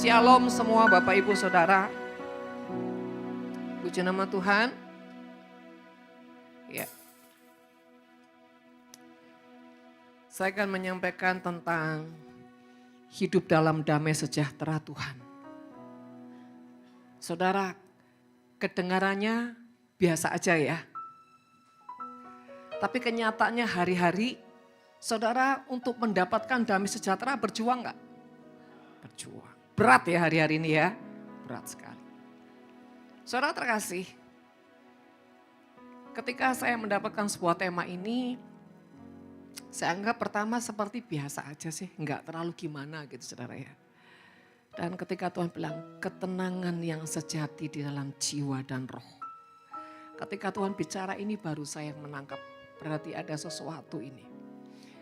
Shalom semua Bapak Ibu Saudara. Puji nama Tuhan. Ya. Saya akan menyampaikan tentang hidup dalam damai sejahtera Tuhan. Saudara, kedengarannya biasa aja ya. Tapi kenyataannya hari-hari, saudara untuk mendapatkan damai sejahtera berjuang enggak? Berjuang. Berat ya hari-hari ini ya, berat sekali. Saudara terkasih, ketika saya mendapatkan sebuah tema ini, saya anggap pertama seperti biasa aja sih, enggak terlalu gimana gitu saudara ya. Dan ketika Tuhan bilang ketenangan yang sejati di dalam jiwa dan roh. Ketika Tuhan bicara ini baru saya menangkap, berarti ada sesuatu ini.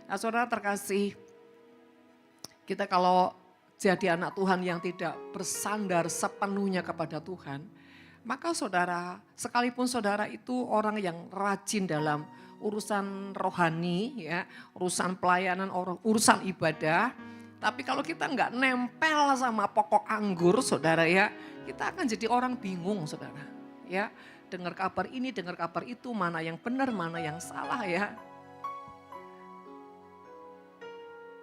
Nah saudara terkasih, kita kalau jadi anak Tuhan yang tidak bersandar sepenuhnya kepada Tuhan, maka saudara, sekalipun saudara itu orang yang rajin dalam urusan rohani, ya, urusan pelayanan, urusan ibadah, tapi kalau kita nggak nempel sama pokok anggur, saudara ya, kita akan jadi orang bingung, saudara. Ya, dengar kabar ini, dengar kabar itu, mana yang benar, mana yang salah ya.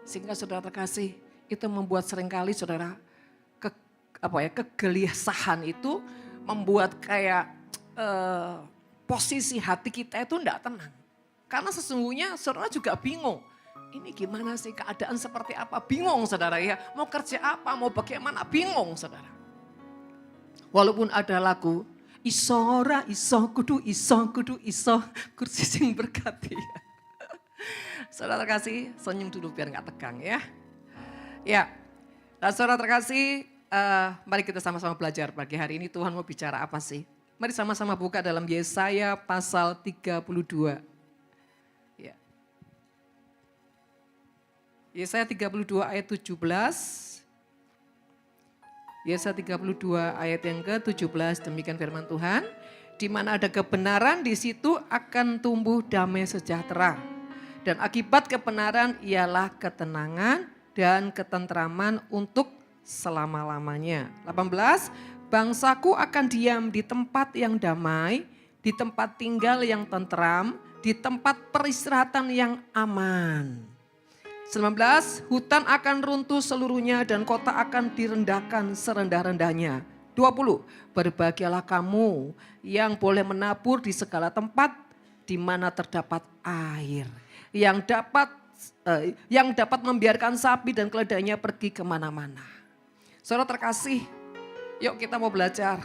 Sehingga saudara terkasih, itu membuat seringkali saudara kegelisahan itu membuat kayak posisi hati kita itu enggak tenang. Karena sesungguhnya saudara juga bingung. Ini gimana sih keadaan seperti apa? Bingung saudara ya. Mau kerja apa, mau bagaimana? Bingung saudara. Walaupun ada lagu, isora iso kudu iso kursi sing berkati. Saudara terkasih, senyum dulu biar enggak tegang ya. Ya, nah, saudara terkasih, mari kita sama-sama belajar pagi hari ini Tuhan mau bicara apa sih. Mari sama-sama buka dalam Yesaya pasal 32. Ya. Yesaya 32 ayat 17. Yesaya 32 ayat yang ke-17, demikian firman Tuhan. Di mana ada kebenaran, di situ akan tumbuh damai sejahtera. Dan akibat kebenaran ialah ketenangan dan ketentraman untuk selama-lamanya. 18, bangsaku akan diam di tempat yang damai, di tempat tinggal yang tentram, di tempat peristirahatan yang aman. 19, hutan akan runtuh seluruhnya dan kota akan direndahkan serendah-rendahnya. 20, berbahagialah kamu yang boleh menabur di segala tempat di mana terdapat air, yang dapat membiarkan sapi dan keledainya pergi kemana-mana. Saudara terkasih, yuk kita mau belajar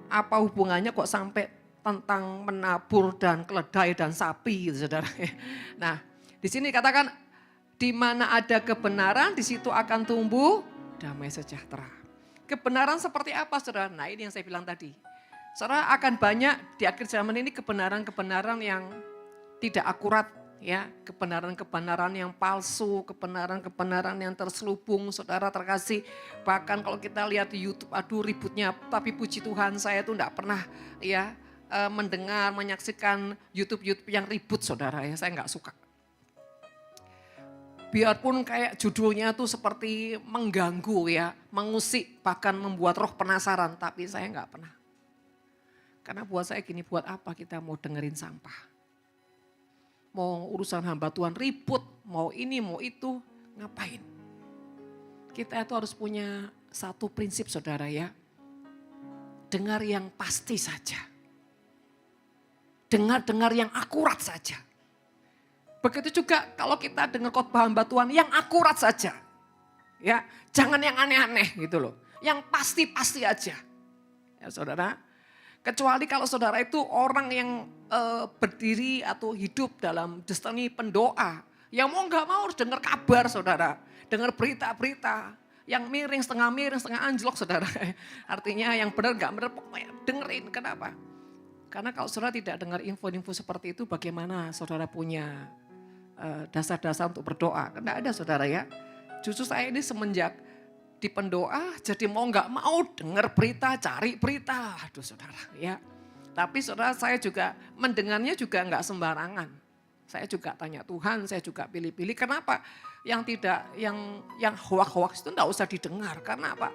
apa hubungannya kok sampai tentang menabur dan keledai dan sapi gitu saudara. Nah di sini katakan di mana ada kebenaran di situ akan tumbuh damai sejahtera. Kebenaran seperti apa saudara? Nah ini yang saya bilang tadi. Saudara akan banyak di akhir zaman ini kebenaran-kebenaran yang tidak akurat. Ya, kebenaran-kebenaran yang palsu, kebenaran-kebenaran yang terselubung, saudara terkasih. Bahkan kalau kita lihat di YouTube, aduh ributnya, tapi puji Tuhan saya tuh enggak pernah ya mendengar, menyaksikan YouTube yang ribut saudara ya, saya enggak suka. Biarpun kayak judulnya tuh seperti mengganggu ya, mengusik, bahkan membuat roh penasaran, tapi saya enggak pernah. Karena buat saya gini, buat apa kita mau dengerin sampah? Mau urusan hamba Tuhan ribut, mau ini, mau itu, ngapain? Kita itu harus punya satu prinsip saudara ya. Dengar yang pasti saja. Dengar yang akurat saja. Begitu juga kalau kita dengar khotbah hamba Tuhan yang akurat saja. Ya, jangan yang aneh-aneh gitu loh. Yang pasti-pasti aja. Ya saudara. Kecuali kalau saudara itu orang yang berdiri atau hidup dalam destiny pendoa. Yang mau gak mau harus dengar kabar saudara. Dengar berita-berita. Yang miring, setengah anjlok saudara. Artinya yang benar gak benar pokoknya dengerin. Kenapa? Karena kalau saudara tidak dengar info-info seperti itu bagaimana saudara punya dasar-dasar untuk berdoa. Tidak ada saudara ya. Justru saya ini semenjak di pendoa jadi mau gak mau dengar berita, cari berita. Aduh saudara ya. Tapi saudara saya juga mendengarnya juga gak sembarangan. Saya juga tanya Tuhan, saya juga pilih-pilih. Kenapa? Yang tidak, yang hoax-hoax itu enggak usah didengar. Karena apa?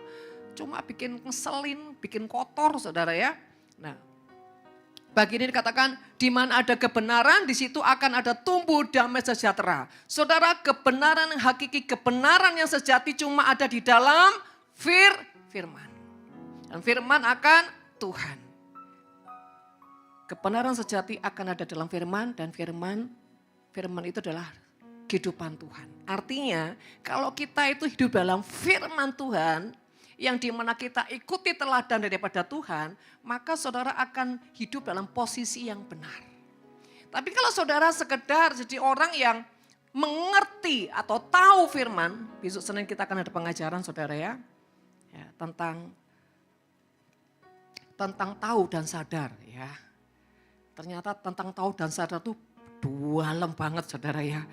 cuma bikin ngeselin, bikin kotor saudara ya. Nah, bagi ini dikatakan di mana ada kebenaran di situ akan ada tumbuh damai sejahtera. Saudara, kebenaran yang hakiki, kebenaran yang sejati cuma ada di dalam firman. Dan firman akan Tuhan. Kebenaran sejati akan ada dalam firman dan firman itu adalah kehidupan Tuhan. Artinya kalau kita itu hidup dalam firman Tuhan yang dimana kita ikuti teladan daripada Tuhan, maka saudara akan hidup dalam posisi yang benar. Tapi kalau saudara sekedar jadi orang yang mengerti atau tahu firman, besok Senin kita akan ada pengajaran saudara ya tentang tahu dan sadar ya. Ternyata tentang tahu dan sadar itu dalam banget saudara ya.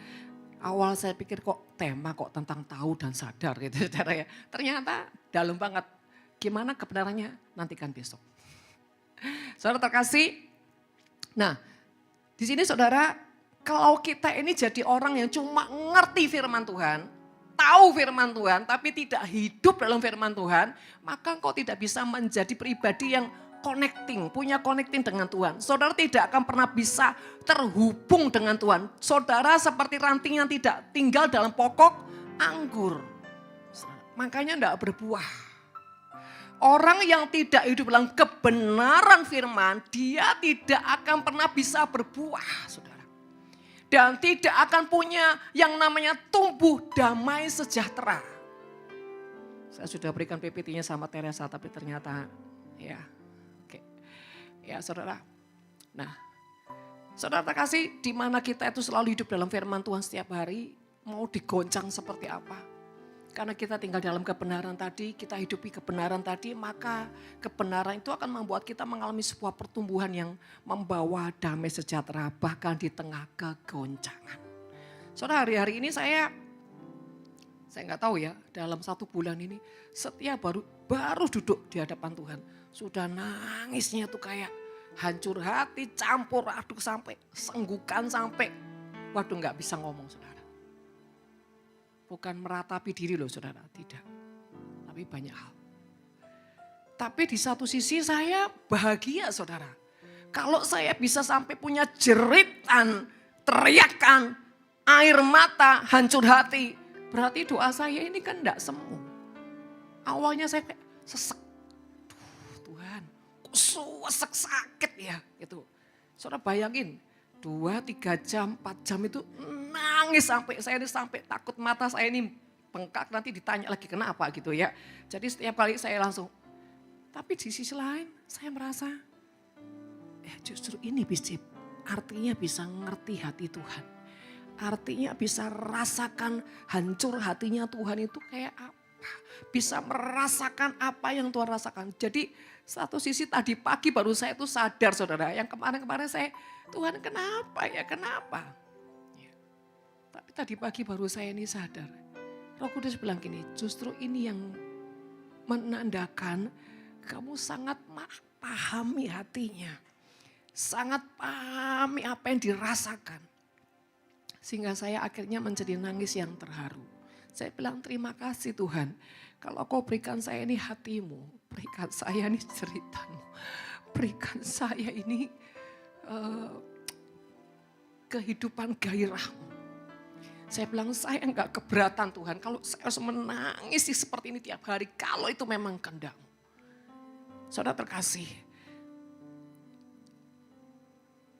Awal saya pikir kok tema kok tentang tahu dan sadar gitu saudara ya. Ternyata dalam banget. Gimana kebenarannya nantikan besok. Saudara terkasih. Nah di sini saudara, kalau kita ini jadi orang yang cuma ngerti firman Tuhan, tahu firman Tuhan tapi tidak hidup dalam firman Tuhan, maka engkau tidak bisa menjadi pribadi yang punya connecting dengan Tuhan. Saudara tidak akan pernah bisa terhubung dengan Tuhan. Saudara seperti ranting yang tidak tinggal dalam pokok anggur. Makanya tidak berbuah. Orang yang tidak hidup dalam kebenaran firman, dia tidak akan pernah bisa berbuah, saudara. Dan tidak akan punya yang namanya tumbuh damai sejahtera. Saya sudah berikan PPT-nya sama Teresa, tapi ternyata ya saudara. Nah, saudara terkasih, di mana kita itu selalu hidup dalam firman Tuhan setiap hari, mau digoncang seperti apa. Karena kita tinggal dalam kebenaran tadi, kita hidupi kebenaran tadi, maka kebenaran itu akan membuat kita mengalami sebuah pertumbuhan yang membawa damai sejahtera bahkan di tengah kegoncangan. Saudara, hari-hari ini saya nggak tahu ya, dalam 1 bulan ini setiap baru duduk di hadapan Tuhan, sudah nangisnya tuh kayak hancur hati, campur aduk sampai senggukan sampai waduh nggak bisa ngomong saudara. Bukan meratapi diri loh saudara, tidak. Tapi banyak hal. Tapi di satu sisi saya bahagia saudara. Kalau saya bisa sampai punya jeritan, teriakan, air mata, hancur hati. Berarti doa saya ini kan enggak semu. Awalnya saya kayak sesek. Tuhan, kok sesek sakit ya gitu. Saudara bayangin 2-3 jam, 4 jam itu nangis sampai saya ini sampai takut mata saya ini bengkak, nanti ditanya lagi kenapa gitu ya. Jadi setiap kali saya langsung, tapi di sisi lain saya merasa justru ini artinya bisa ngerti hati Tuhan. Artinya bisa rasakan hancur hatinya Tuhan itu kayak apa. Bisa merasakan apa yang Tuhan rasakan. Jadi satu sisi tadi pagi baru saya itu sadar saudara. Yang kemarin-kemarin saya, Tuhan kenapa ya, kenapa. Ya. Tapi tadi pagi baru saya ini sadar. Roh Kudus bilang gini, justru ini yang menandakan kamu sangat pahami hatinya. Sangat pahami apa yang dirasakan. Sehingga saya akhirnya menjadi nangis yang terharu. Saya bilang terima kasih Tuhan. Kalau kau berikan saya ini hatimu. Berikan saya ini ceritamu. Berikan saya ini kehidupan gairahmu. Saya bilang saya enggak keberatan Tuhan. Kalau saya harus menangis seperti ini tiap hari. Kalau itu memang kehendak-Mu. Saudara terkasih.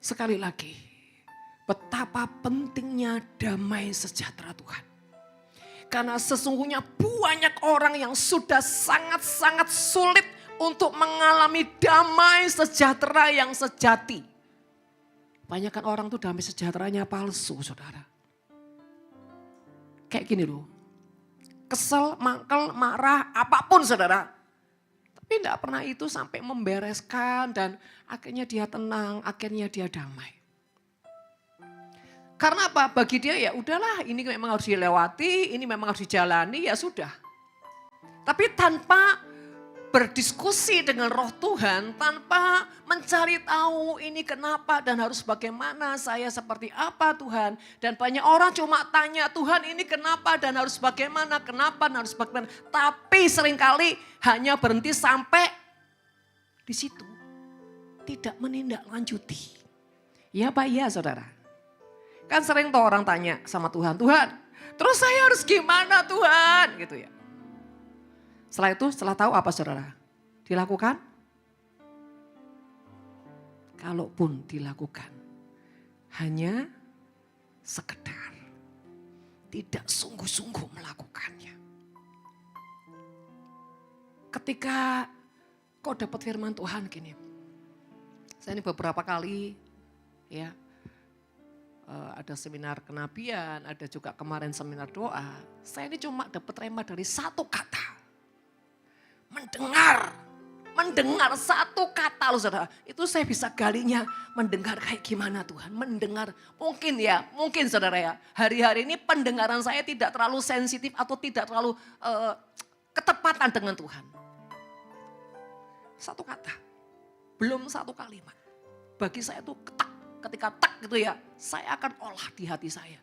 Sekali lagi. Betapa pentingnya damai sejahtera Tuhan. Karena sesungguhnya banyak orang yang sudah sangat-sangat sulit untuk mengalami damai sejahtera yang sejati. Banyakan orang tuh damai sejahteranya palsu saudara. Kayak gini loh. Kesel, mangkel, marah, apapun saudara. Tapi tidak pernah itu sampai membereskan dan akhirnya dia tenang, akhirnya dia damai. Karena apa? Bagi dia ya udahlah ini memang harus dilewati, ini memang harus dijalani ya sudah. Tapi tanpa berdiskusi dengan roh Tuhan tanpa mencari tahu ini kenapa dan harus bagaimana, saya seperti apa Tuhan. Dan banyak orang cuma tanya Tuhan ini kenapa dan harus bagaimana, kenapa dan harus bagaimana. Tapi seringkali hanya berhenti sampai di situ. Tidak menindaklanjuti. Ya Pak, iya saudara. Kan sering tuh orang tanya sama Tuhan, Tuhan terus saya harus gimana Tuhan gitu ya. Setelah itu, setelah tahu apa saudara? Dilakukan? Kalaupun dilakukan, hanya sekedar. Tidak sungguh-sungguh melakukannya. Ketika kau dapat firman Tuhan gini. Saya ini beberapa kali ya ada seminar kenabian, ada juga kemarin seminar doa. Saya ini cuma dapat rema dari satu kata. Mendengar satu kata loh saudara. Itu saya bisa galinya mendengar kayak gimana Tuhan. Mendengar mungkin saudara ya. Hari-hari ini pendengaran saya tidak terlalu sensitif atau tidak terlalu ketepatan dengan Tuhan. Satu kata, belum satu kalimat. Bagi saya itu ketak, ketika tak gitu ya. Saya akan olah di hati saya.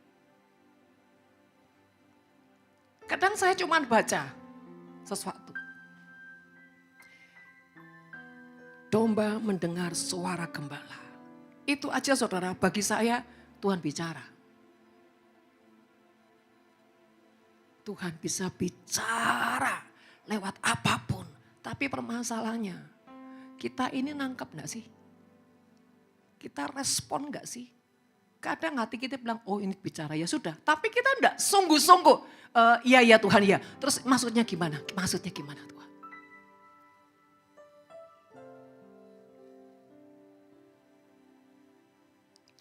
Kadang saya cuma baca sesuatu. Domba mendengar suara gembala. Itu aja saudara, bagi saya Tuhan bicara. Tuhan bisa bicara lewat apapun. Tapi permasalahannya, kita ini nangkep gak sih? Kita respon gak sih? Kadang hati kita bilang, oh ini bicara ya sudah. Tapi kita enggak sungguh-sungguh. Iya Tuhan ya. Terus maksudnya gimana? Maksudnya gimana Tuhan?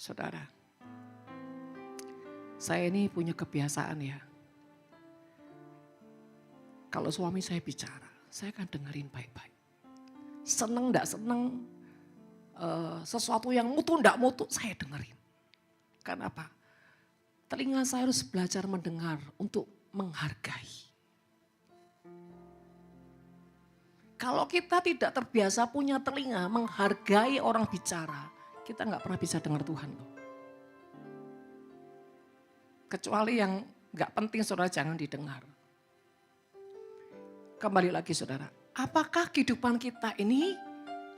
Saudara, saya ini punya kebiasaan ya. Kalau suami saya bicara, saya akan dengerin baik-baik. Seneng enggak seneng, sesuatu yang mutu enggak mutu, saya dengerin. Karena apa? Telinga saya harus belajar mendengar untuk menghargai. Kalau kita tidak terbiasa punya telinga menghargai orang bicara, kita nggak pernah bisa dengar Tuhan. Kecuali yang nggak penting saudara jangan didengar. Kembali lagi saudara, apakah kehidupan kita ini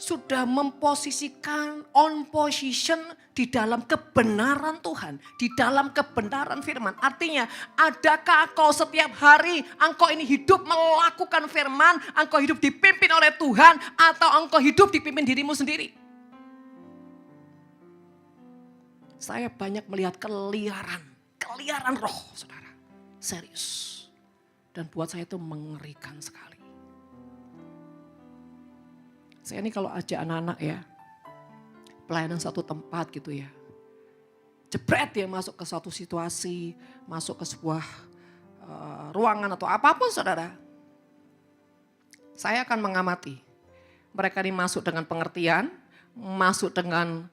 sudah memposisikan on position di dalam kebenaran Tuhan, di dalam kebenaran firman. Artinya, adakah kau setiap hari engkau ini hidup melakukan firman, engkau hidup dipimpin oleh Tuhan, atau engkau hidup dipimpin dirimu sendiri? Saya banyak melihat keliaran roh saudara, serius. Dan buat saya itu mengerikan sekali. Saya ini kalau ajak anak-anak ya, pelayanan satu tempat gitu ya. Jebret dia masuk ke suatu situasi, masuk ke sebuah ruangan atau apapun saudara. Saya akan mengamati. Mereka ini masuk dengan pengertian, masuk dengan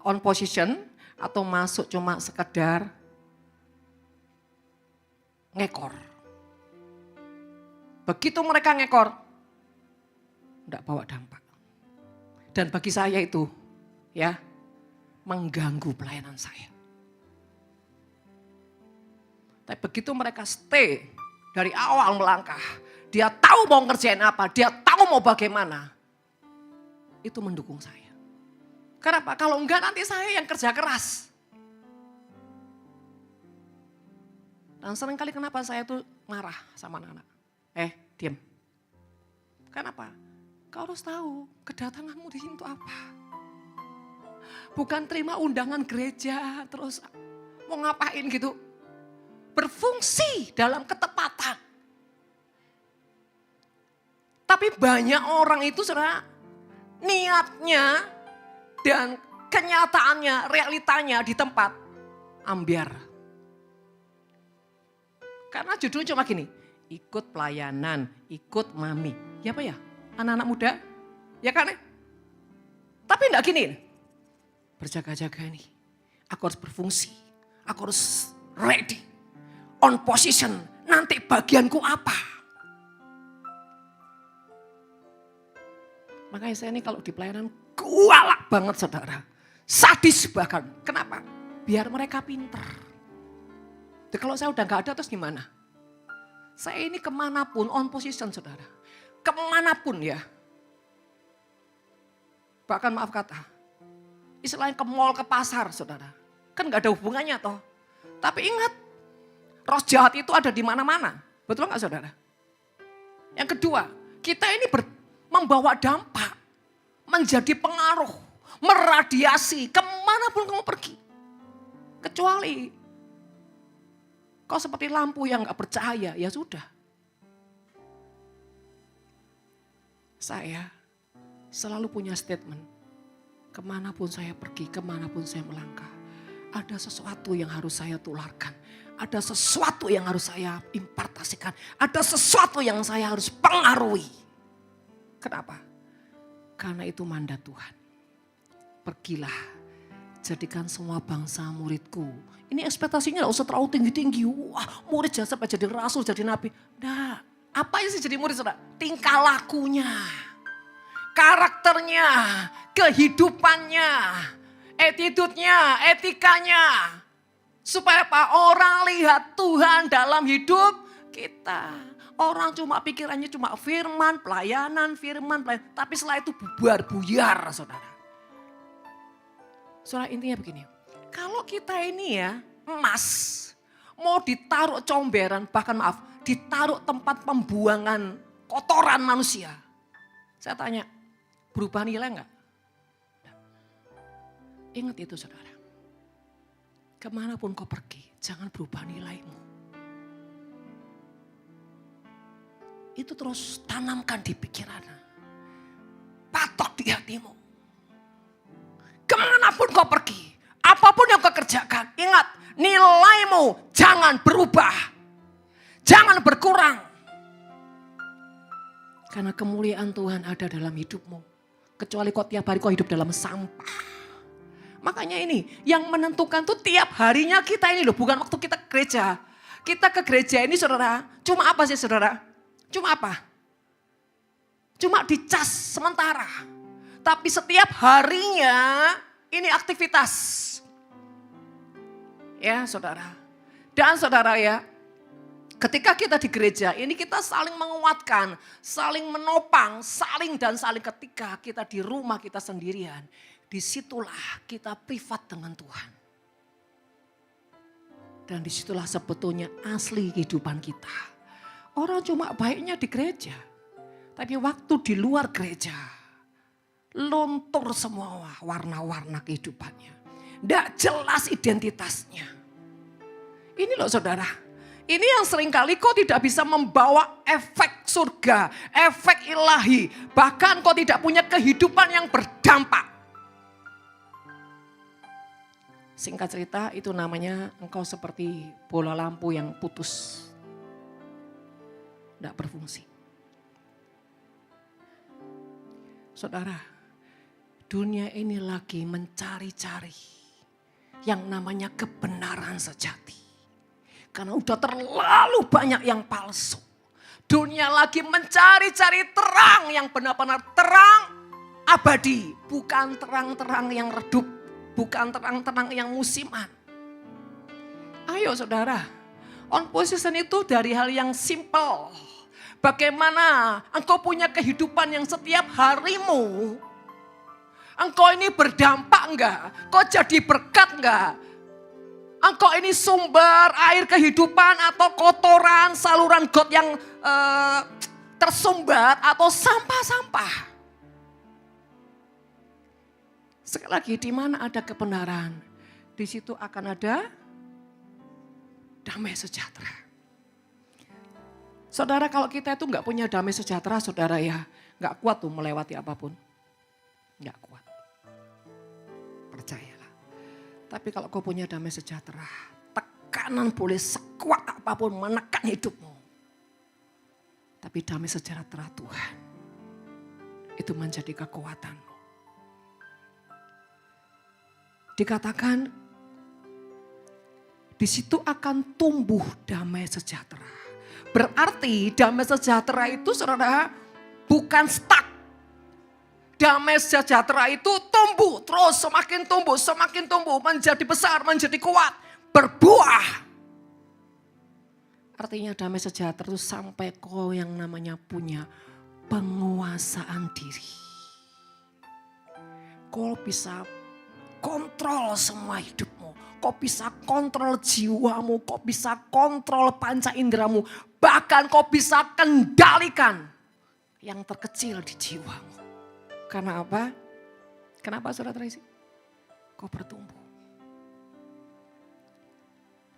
on position, atau masuk cuma sekedar ngekor. Begitu mereka ngekor, enggak bawa dampak. Dan bagi saya itu ya mengganggu pelayanan saya. Tapi begitu mereka stay dari awal melangkah, dia tahu mau ngerjain apa, dia tahu mau bagaimana, itu mendukung saya. Kenapa? Kalau enggak nanti saya yang kerja keras. Dan seringkali kenapa saya tuh marah sama anak-anak. Diam. Kenapa? Kau harus tahu kedatanganmu di sini itu apa. Bukan terima undangan gereja terus mau ngapain gitu. Berfungsi dalam ketepatan. Tapi banyak orang itu saudara niatnya dan kenyataannya, realitanya di tempat ambiar. Karena judulnya cuma gini, ikut pelayanan, ikut mami. Ya apa ya? Anak-anak muda, ya kan? Tapi enggak gini, berjaga-jaga nih. Aku harus berfungsi, aku harus ready, on position. Nanti bagianku apa? Makanya saya ini kalau di pelayanan kualak banget saudara. Sadis bahkan. Kenapa? Biar mereka pinter. Jadi kalau saya udah gak ada terus gimana? Saya ini kemanapun on position saudara. Kemanapun ya. Bahkan maaf kata. Istilahnya ke mall, ke pasar saudara. Kan gak ada hubungannya toh. Tapi ingat. Roh jahat itu ada di mana-mana. Betul gak saudara? Yang kedua. Kita ini membawa dampak. Menjadi pengaruh. Meradiasi. Kemanapun kamu pergi. Kecuali. Kau seperti lampu yang gak bercahaya. Ya sudah. Saya selalu punya statement. Kemanapun saya pergi, kemanapun saya melangkah. Ada sesuatu yang harus saya tularkan. Ada sesuatu yang harus saya impartasikan. Ada sesuatu yang saya harus pengaruhi. Kenapa? Karena itu mandat Tuhan. Pergilah, jadikan semua bangsa muridku. Ini ekspektasinya gak usah terlalu tinggi-tinggi. Wah, murid jasa jadi rasul, jadi nabi. Nah, apa yang sih jadi murid saudara? Tingkah lakunya, karakternya, kehidupannya, attitude-nya, etikanya. Supaya apa? Orang lihat Tuhan dalam hidup kita. Orang cuma pikirannya cuma firman, pelayanan. Tapi setelah itu bubar buyar saudara. Saudara intinya begini. Kalau kita ini ya emas, mau ditaruh comberan, bahkan maaf, ditaruh tempat pembuangan kotoran manusia. Saya tanya, berubah nilai enggak? Ingat itu saudara. Kemanapun kau pergi, jangan berubah nilaimu. Itu terus tanamkan di pikiran. Patok di hatimu. Kemanapun kau pergi, apapun yang kau kerjakan, ingat nilaimu jangan berubah. Jangan berkurang. Karena kemuliaan Tuhan ada dalam hidupmu. Kecuali kau tiap hari kau hidup dalam sampah. Makanya ini yang menentukan tuh tiap harinya kita ini loh. Bukan waktu kita ke gereja. Kita ke gereja ini saudara. Cuma apa sih saudara? Cuma apa? Cuma dicas sementara. Tapi setiap harinya ini aktivitas. Ya saudara. Dan saudara ya. Ketika kita di gereja ini kita saling menguatkan, saling menopang, saling ketika kita di rumah kita sendirian. Disitulah kita privat dengan Tuhan. Dan disitulah sebetulnya asli kehidupan kita. Orang cuma baiknya di gereja. Tapi waktu di luar gereja, luntur semua warna-warna kehidupannya. Tidak jelas identitasnya. Ini loh saudara. Ini yang seringkali kau tidak bisa membawa efek surga, efek ilahi. Bahkan kau tidak punya kehidupan yang berdampak. Singkat cerita itu namanya engkau seperti bola lampu yang putus. Tidak berfungsi. Saudara, dunia ini lagi mencari-cari yang namanya kebenaran sejati. Karena udah terlalu banyak yang palsu. Dunia lagi mencari-cari terang yang benar-benar terang abadi. Bukan terang-terang yang redup. Bukan terang-terang yang musiman. Ayo saudara. On position itu dari hal yang simple. Bagaimana engkau punya kehidupan yang setiap harimu. Engkau ini berdampak enggak? Kau jadi berkat enggak? Engkau ini sumber air kehidupan atau kotoran saluran got yang tersumbat atau sampah-sampah. Sekali lagi di mana ada kebenaran, di situ akan ada damai sejahtera. Saudara kalau kita itu enggak punya damai sejahtera saudara ya enggak kuat tuh melewati apapun. Enggak kuat. Percaya. Tapi kalau kau punya damai sejahtera, tekanan boleh sekuat apapun menekan hidupmu. Tapi damai sejahtera Tuhan, itu menjadi kekuatanmu. Dikatakan, di situ akan tumbuh damai sejahtera. Berarti damai sejahtera itu saudara bukan stuck. damai sejahtera itu tumbuh, terus semakin tumbuh, menjadi besar, menjadi kuat, berbuah. Artinya damai sejahtera itu sampai kau yang namanya punya penguasaan diri. Kau bisa kontrol semua hidupmu. Kau bisa kontrol jiwamu, kau bisa kontrol panca indramu. Bahkan kau bisa kendalikan yang terkecil di jiwamu. Karena apa? Kenapa saudara Tracy? Kau bertumbuh.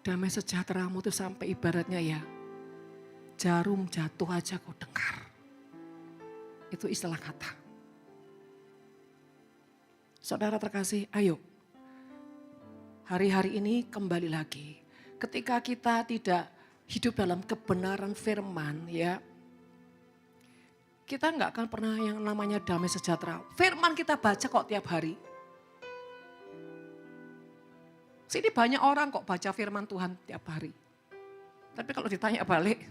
Damai sejahteramu itu sampai ibaratnya ya, jarum jatuh aja kau dengar. Itu istilah kata. Saudara terkasih, ayo. Hari-hari ini kembali lagi. Ketika kita tidak hidup dalam kebenaran firman ya. Kita nggak akan pernah yang namanya damai sejahtera. Firman kita baca kok tiap hari. Sini banyak orang kok baca firman Tuhan tiap hari. Tapi kalau ditanya balik,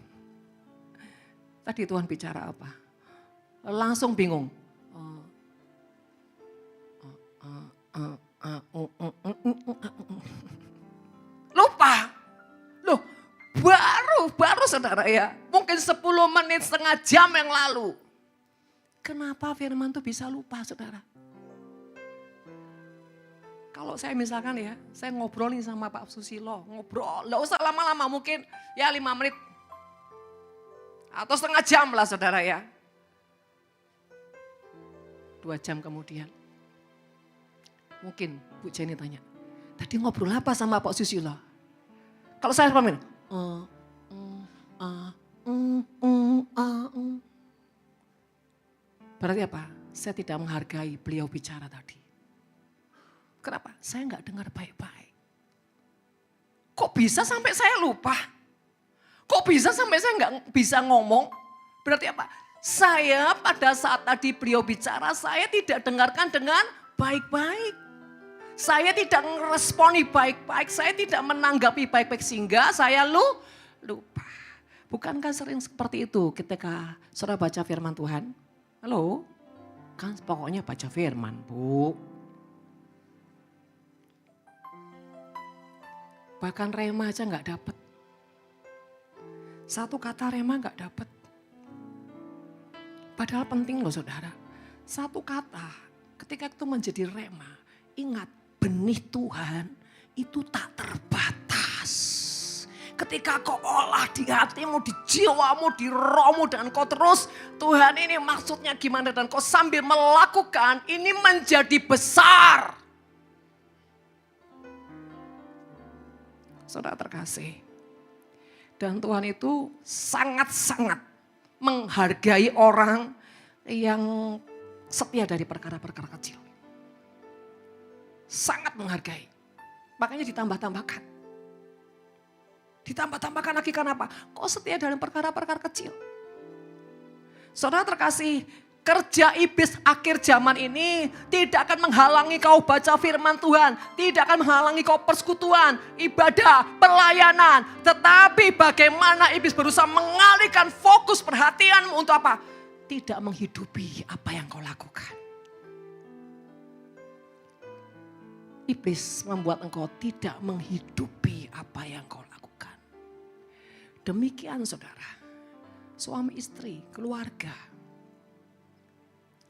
tadi Tuhan bicara apa? Langsung bingung. Lupa. Loh, baru saudara ya. Mungkin 10 menit, setengah jam yang lalu. Kenapa firman itu bisa lupa saudara? Kalau saya misalkan ya, saya ngobrol nih sama Pak Susilo, ngobrol, nggak usah lama-lama, mungkin ya 5 menit. Atau setengah jam lah saudara ya. 2 jam kemudian. Mungkin Bu Jenny tanya, tadi ngobrol apa sama Pak Susilo? Kalau saya pamit, berarti apa? Saya tidak menghargai beliau bicara tadi. Kenapa? Saya nggak dengar baik-baik. Kok bisa sampai saya lupa? Kok bisa sampai saya nggak bisa ngomong? Berarti apa? Saya pada saat tadi beliau bicara, saya tidak dengarkan dengan baik-baik. Saya tidak meresponi baik-baik, saya tidak menanggapi baik-baik sehingga saya lupa. Bukankah sering seperti itu ketika saudara baca firman Tuhan? Halo? Kan pokoknya baca firman, Bu. Bahkan rema aja nggak dapat. Satu kata rema nggak dapat. Padahal penting loh saudara. Satu kata ketika itu menjadi rema. Ingat benih Tuhan itu tak terbatas. Ketika kau olah di hatimu, di jiwamu, di rohmu dan kau terus Tuhan ini maksudnya gimana dan kau sambil melakukan ini menjadi besar. Saudara terkasih. Dan Tuhan itu sangat-sangat menghargai orang yang setia dari perkara-perkara kecil. Sangat menghargai. Makanya ditambah-tambahkan. Ditambah-tambahkan lagi karena apa? Kok setia dalam perkara-perkara kecil? Saudara terkasih, kerja iblis akhir zaman ini tidak akan menghalangi kau baca firman Tuhan. Tidak akan menghalangi kau persekutuan, ibadah, pelayanan. Tetapi bagaimana iblis berusaha mengalihkan fokus perhatianmu untuk apa? Tidak menghidupi apa yang kau lakukan. Iblis membuat engkau tidak menghidupi apa yang kau lakukan. Demikian saudara, suami istri, keluarga.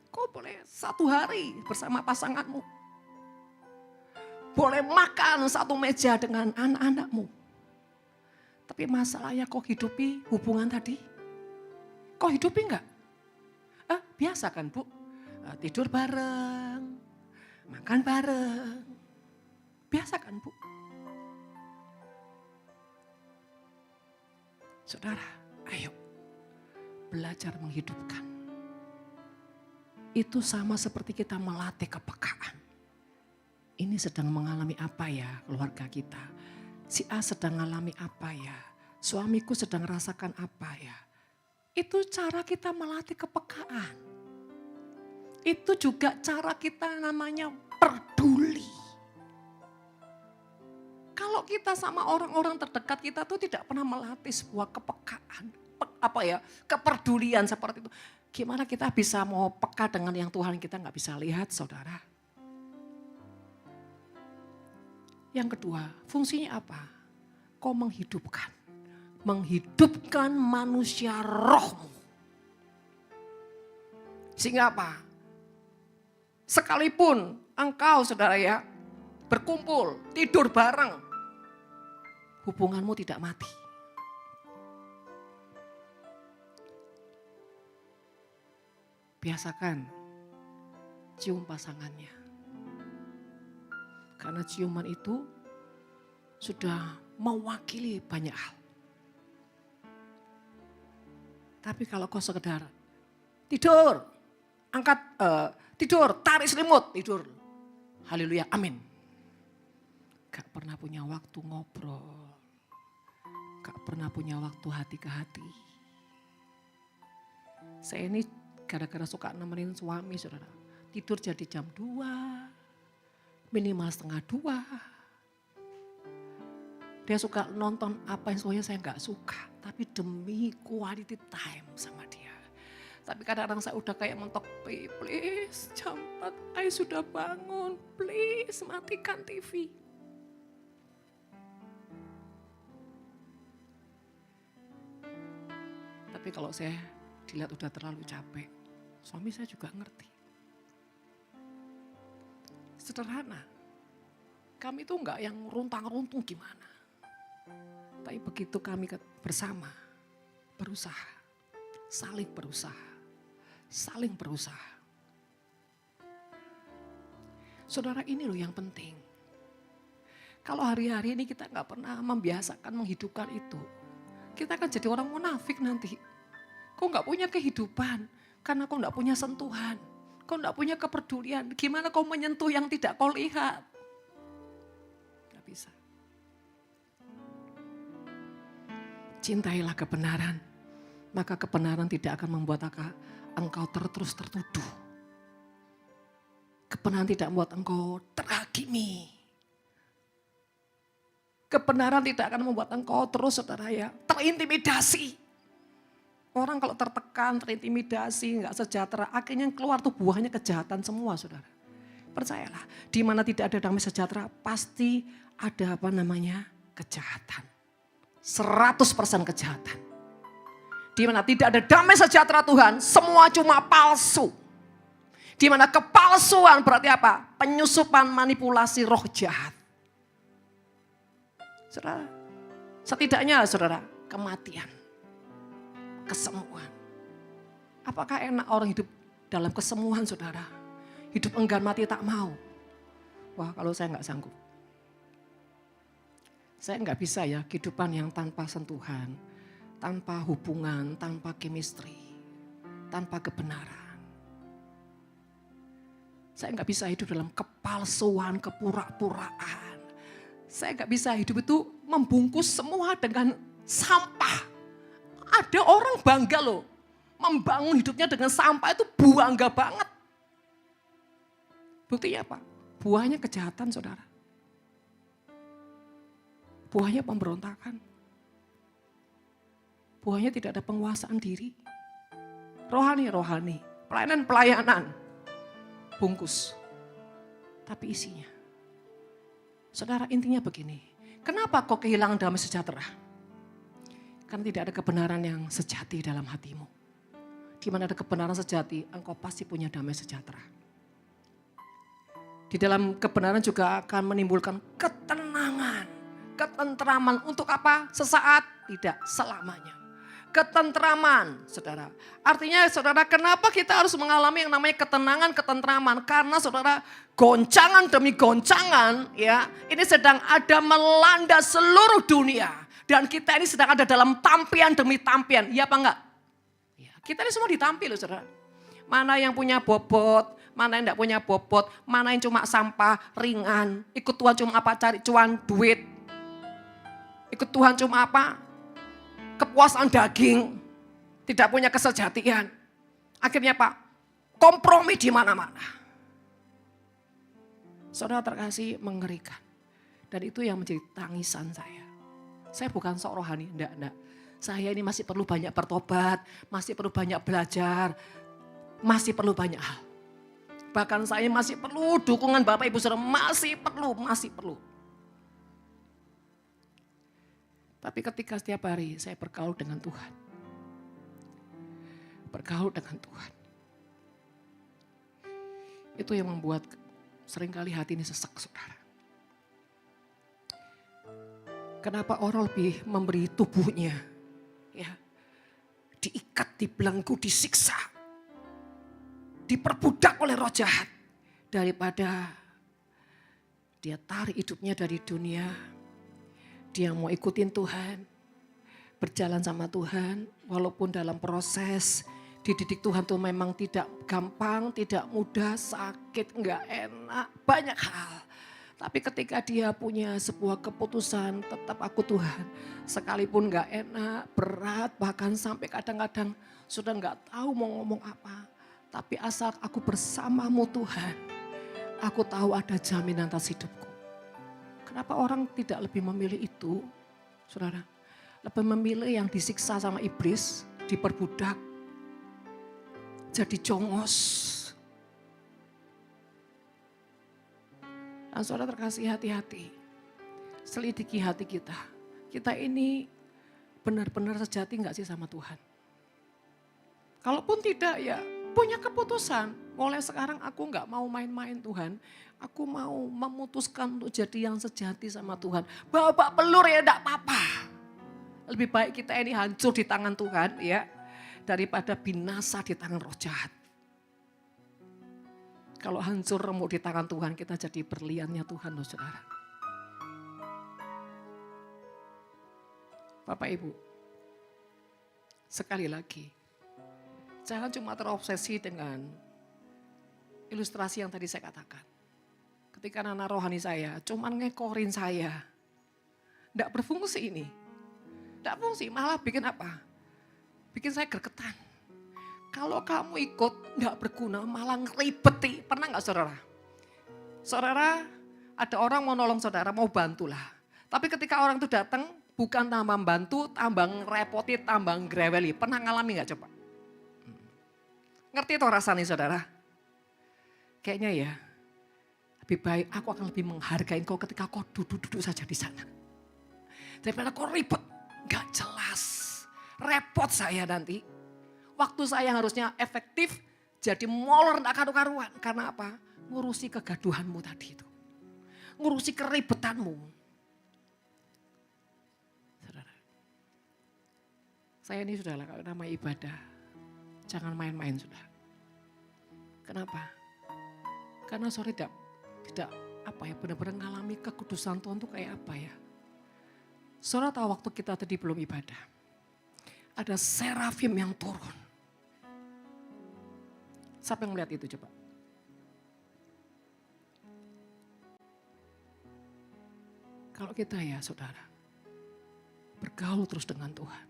Kau boleh 1 hari bersama pasanganmu. Boleh makan satu meja dengan anak-anakmu. Tapi masalahnya kau hidupi hubungan tadi? Kau hidupi enggak? Biasa kan Bu? Tidur bareng, makan bareng. Biasa kan Bu? Saudara, ayo belajar menghidupkan. Itu sama seperti kita melatih kepekaan. Ini sedang mengalami apa ya keluarga kita? Si A sedang mengalami apa ya? Suamiku sedang rasakan apa ya? Itu cara kita melatih kepekaan. Itu juga cara kita namanya peduli. Kalau kita sama orang-orang terdekat kita tuh tidak pernah melatih sebuah kepekaan, kepedulian seperti itu. Gimana kita bisa mau peka dengan yang Tuhan kita nggak bisa lihat, saudara? Yang kedua, fungsinya apa? Kau menghidupkan manusia rohmu. Sehingga apa? Sekalipun engkau, saudara ya, berkumpul, tidur bareng, hubunganmu tidak mati. Biasakan cium pasangannya. Karena ciuman itu sudah mewakili banyak hal. Tapi kalau kau sekedar tidur, tidur, tarik selimut, tidur. Haleluya, amin. Gak pernah punya waktu ngobrol. Gak pernah punya waktu hati ke hati. Saya ini gara-gara suka nemenin suami, saudara. Tidur jadi jam 2, minimal setengah 2. Dia suka nonton apa yang semuanya saya gak suka. Tapi demi quality time sama dia. Tapi kadang-kadang saya udah kayak mentok, please jam 4, saya sudah bangun, please matikan TV. Tapi kalau saya dilihat udah terlalu capek, suami saya juga ngerti. Sederhana, kami itu enggak yang runtang-runtung gimana. Tapi begitu kami bersama, berusaha, saling berusaha. Saudara, ini loh yang penting. Kalau hari-hari ini kita nggak pernah membiasakan menghidupkan itu, kita akan jadi orang munafik nanti. Kau nggak punya kehidupan, karena kau nggak punya sentuhan. Kau nggak punya kepedulian, gimana kau menyentuh yang tidak kau lihat? Nggak bisa. Cintailah kebenaran, maka kebenaran tidak akan membuat engkau terus tertuduh. Kebenaran tidak membuat engkau terhakimi. Kebenaran tidak akan membuat engkau terus, saudara ya, terintimidasi. Orang kalau tertekan, terintimidasi, nggak sejahtera, akhirnya yang keluar tuh buahnya kejahatan semua, saudara. Percayalah, di mana tidak ada damai sejahtera, pasti ada kejahatan. 100% kejahatan. Di mana tidak ada damai sejahtera Tuhan, semua cuma palsu. Di mana kepalsuan berarti apa? Penyusupan manipulasi roh jahat. Saudara, setidaknya saudara, kematian, kesemuan. Apakah enak orang hidup dalam kesemuan, saudara? Hidup enggan mati tak mau. Wah, kalau saya nggak sanggup. Saya nggak bisa ya kehidupan yang tanpa sentuhan, tanpa hubungan, tanpa chemistry, tanpa kebenaran. Saya nggak bisa hidup dalam kepalsuan, kepura-puraan. Saya nggak bisa hidup itu membungkus semua dengan sampah. Ada orang bangga loh, membangun hidupnya dengan sampah itu bangga banget. Buktinya apa? Buahnya kejahatan, saudara. Buahnya pemberontakan. Buahnya tidak ada penguasaan diri. Rohani, pelayanan, bungkus. Tapi isinya. Saudara, intinya begini. Kenapa kau kehilangan damai sejahtera? Karena tidak ada kebenaran yang sejati dalam hatimu. Di mana ada kebenaran sejati, engkau pasti punya damai sejahtera. Di dalam kebenaran juga akan menimbulkan ketenangan. Ketentraman untuk apa? Sesaat, tidak selamanya. Ketentraman, saudara. Artinya, saudara, kenapa kita harus mengalami yang namanya ketenangan, ketentraman? Karena, saudara, goncangan demi goncangan, ya, ini sedang ada melanda seluruh dunia. Dan kita ini sedang ada dalam tampian demi tampian. Iya apa enggak? Ya, kita ini semua ditampil loh, saudara. Mana yang punya bobot, mana yang enggak punya bobot, mana yang cuma sampah, ringan. Ikut Tuhan cuma apa? Cari cuan, duit. Ikut Tuhan cuma apa? Kepuasan daging. Tidak punya kesejatian. Akhirnya apa? Kompromi di mana-mana. Saudara terkasih, mengerikan. Dan itu yang menjadi tangisan saya. Saya bukan sok rohani, enggak. Saya ini masih perlu banyak bertobat, masih perlu banyak belajar. masih perlu banyak hal. Bahkan saya masih perlu dukungan Bapak Ibu Saudara, masih perlu. Tapi ketika setiap hari saya bergaul dengan Tuhan. Itu yang membuat seringkali hati ini sesek, saudara. Kenapa orang lebih memberi tubuhnya, ya, diikat, dibelenggu, disiksa, diperbudak oleh roh jahat, daripada dia tarik hidupnya dari dunia, dia mau ikutin Tuhan, berjalan sama Tuhan, walaupun dalam proses dididik Tuhan tuh memang tidak gampang, tidak mudah, sakit, enggak enak, banyak hal. Tapi ketika dia punya sebuah keputusan, tetap aku Tuhan. Sekalipun enggak enak, berat, bahkan sampai kadang-kadang sudah enggak tahu mau ngomong apa. Tapi asal aku bersamamu Tuhan, aku tahu ada jaminan atas hidupku. Kenapa orang tidak lebih memilih itu, saudara? Lebih memilih yang disiksa sama iblis, diperbudak, jadi congos. Dan saudara terkasih, hati-hati. Selidiki hati kita. Kita ini benar-benar sejati enggak sih sama Tuhan? Kalaupun tidak, ya punya keputusan. Mulai sekarang aku enggak mau main-main Tuhan. Aku mau memutuskan untuk jadi yang sejati sama Tuhan. Bawa pelur ya enggak apa-apa. Lebih baik kita ini hancur di tangan Tuhan, ya, daripada binasa di tangan roh jahat. Kalau hancur remuk di tangan Tuhan, kita jadi berliannya Tuhan, loh saudara. Bapak Ibu, sekali lagi, jangan cuma terobsesi dengan ilustrasi yang tadi saya katakan. Ketika anak rohani saya cuma ngekorin saya, enggak berfungsi ini. Enggak fungsi, malah bikin apa? Bikin saya gergetan. Kalau kamu ikut enggak berguna, malah ngeribeti. Pernah enggak saudara? Saudara, ada orang mau nolong saudara, mau bantulah. Tapi ketika orang itu datang, bukan tambah bantu, tambah ngerepoti, tambah ngereweli. Pernah ngalami enggak coba? Ngerti itu rasanya saudara? Kayaknya ya, lebih baik aku akan lebih menghargai kau ketika kau duduk-duduk saja di sana. Daripada kau ribet, enggak jelas. Repot saya nanti. Waktu saya yang harusnya efektif jadi molor enggak karu-karuan. Karena apa? Ngurusi kegaduhanmu tadi itu. Ngurusi keribetanmu. Saudara. Saya ini sudahlah kalau nama ibadah. Jangan main-main sudah. Kenapa? Karena saudara tidak apa ya, benar-benar mengalami kekudusan Tuhan itu kayak apa ya. Saudara tahu waktu kita tadi belum ibadah. Ada serafim yang turun. Siapa yang melihat itu coba? Kalau kita ya saudara, bergaul terus dengan Tuhan.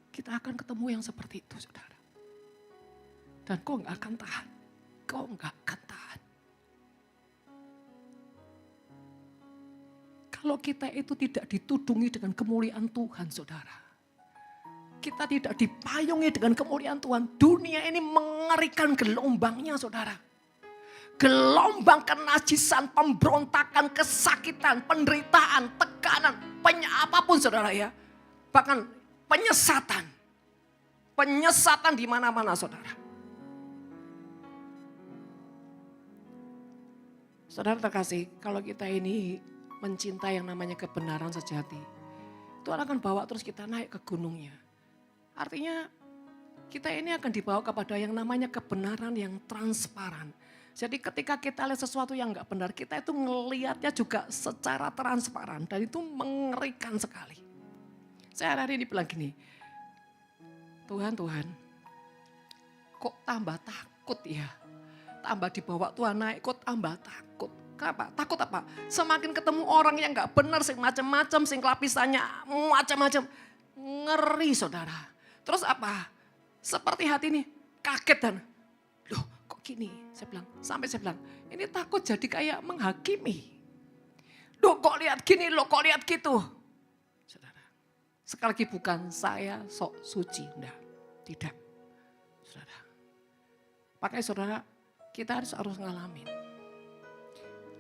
Kita akan ketemu yang seperti itu saudara. Dan kau enggak akan tahan. Kau enggak akan tahan. Kalau kita itu tidak ditudungi dengan kemuliaan Tuhan saudara. Kita tidak dipayungi dengan kemuliaan Tuhan. Dunia ini mengerikan gelombangnya saudara. Gelombang kenajisan, pemberontakan, kesakitan, penderitaan, tekanan, apapun saudara ya. Bahkan penyesatan. Penyesatan di mana-mana saudara. Saudara terkasih, kalau kita ini mencintai yang namanya kebenaran sejati, Tuhan akan bawa terus kita naik ke gunungnya. Artinya kita ini akan dibawa kepada yang namanya kebenaran yang transparan. Jadi ketika kita lihat sesuatu yang enggak benar, kita itu ngelihatnya juga secara transparan. Dan itu mengerikan sekali. Saya hari ini bilang gini, Tuhan, kok tambah takut ya? Tambah dibawa Tuhan naik, kok tambah takut. Kenapa? Takut apa? Semakin ketemu orang yang enggak benar, sing macam-macam, sing lapisannya macam-macam. Ngeri saudara. Terus apa? Seperti hati ini kaget dan, loh kok gini? Saya bilang, ini takut jadi kayak menghakimi. Loh kok lihat gini, loh kok lihat gitu. Saudara, sekali lagi bukan saya sok suci, enggak, tidak. Saudara, Makanya saudara, kita harus ngalamin.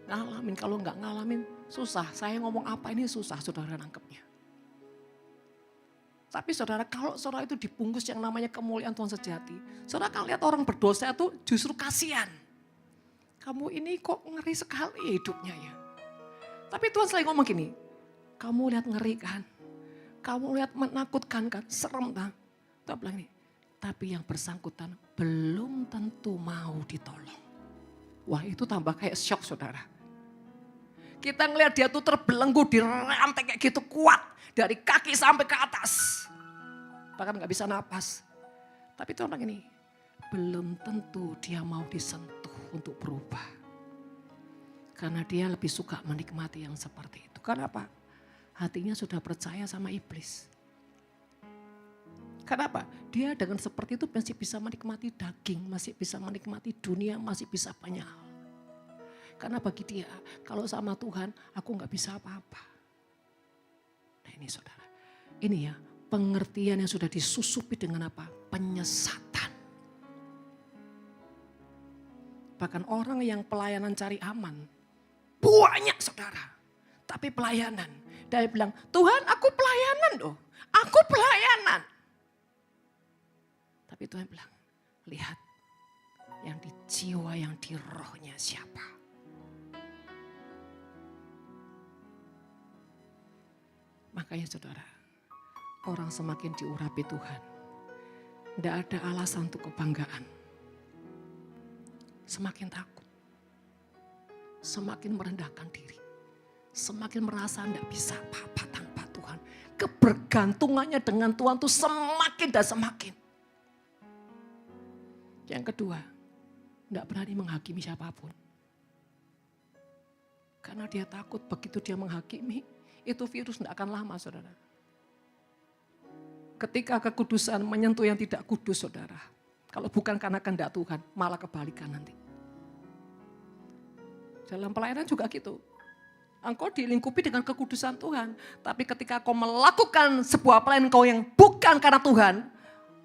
Ngalamin, kalau nggak ngalamin susah. Saya ngomong apa ini susah saudara nangkepnya. Tapi saudara, kalau saudara itu dibungkus yang namanya kemuliaan Tuhan sejati, saudara akan lihat orang berdosa itu justru kasihan. Kamu ini kok ngeri sekali hidupnya ya. Tapi Tuhan selalu ngomong gini, kamu lihat ngeri kan, kamu lihat menakutkan kan, serem kan. Tuhan bilang ini, tapi yang bersangkutan belum tentu mau ditolong. Wah itu tambah kayak shock saudara. Kita ngelihat dia tuh terbelenggu di rantai kayak gitu kuat. Dari kaki sampai ke atas. Bahkan gak bisa napas. Tapi Tuhan bilang ini, belum tentu dia mau disentuh untuk berubah. Karena dia lebih suka menikmati yang seperti itu. Kenapa? Hatinya sudah percaya sama iblis. Kenapa? Dia dengan seperti itu masih bisa menikmati daging, masih bisa menikmati dunia, masih bisa banyak hal. Karena bagi dia, kalau sama Tuhan aku gak bisa apa-apa. Nah ini saudara, ini ya pengertian yang sudah disusupi dengan apa? Penyesatan. Bahkan orang yang pelayanan cari aman, banyak saudara. Tapi pelayanan, dia bilang, Tuhan aku pelayanan loh, aku pelayanan. Tapi Tuhan bilang, lihat yang di jiwa, yang di rohnya siapa. Makanya saudara, orang semakin diurapi Tuhan, tidak ada alasan untuk kebanggaan. Semakin takut, semakin merendahkan diri, semakin merasa tidak bisa apa-apa tanpa Tuhan. Kebergantungannya dengan Tuhan itu semakin dan semakin. Yang kedua, tidak berani menghakimi siapapun. Karena dia takut begitu dia menghakimi, itu virus tidak akan lama saudara. Ketika kekudusan menyentuh yang tidak kudus saudara. Kalau bukan karena kehendak Tuhan, malah kebalikan nanti. Dalam pelayanan juga gitu. Engkau dilingkupi dengan kekudusan Tuhan. Tapi ketika kau melakukan sebuah pelayanan kau yang bukan karena Tuhan.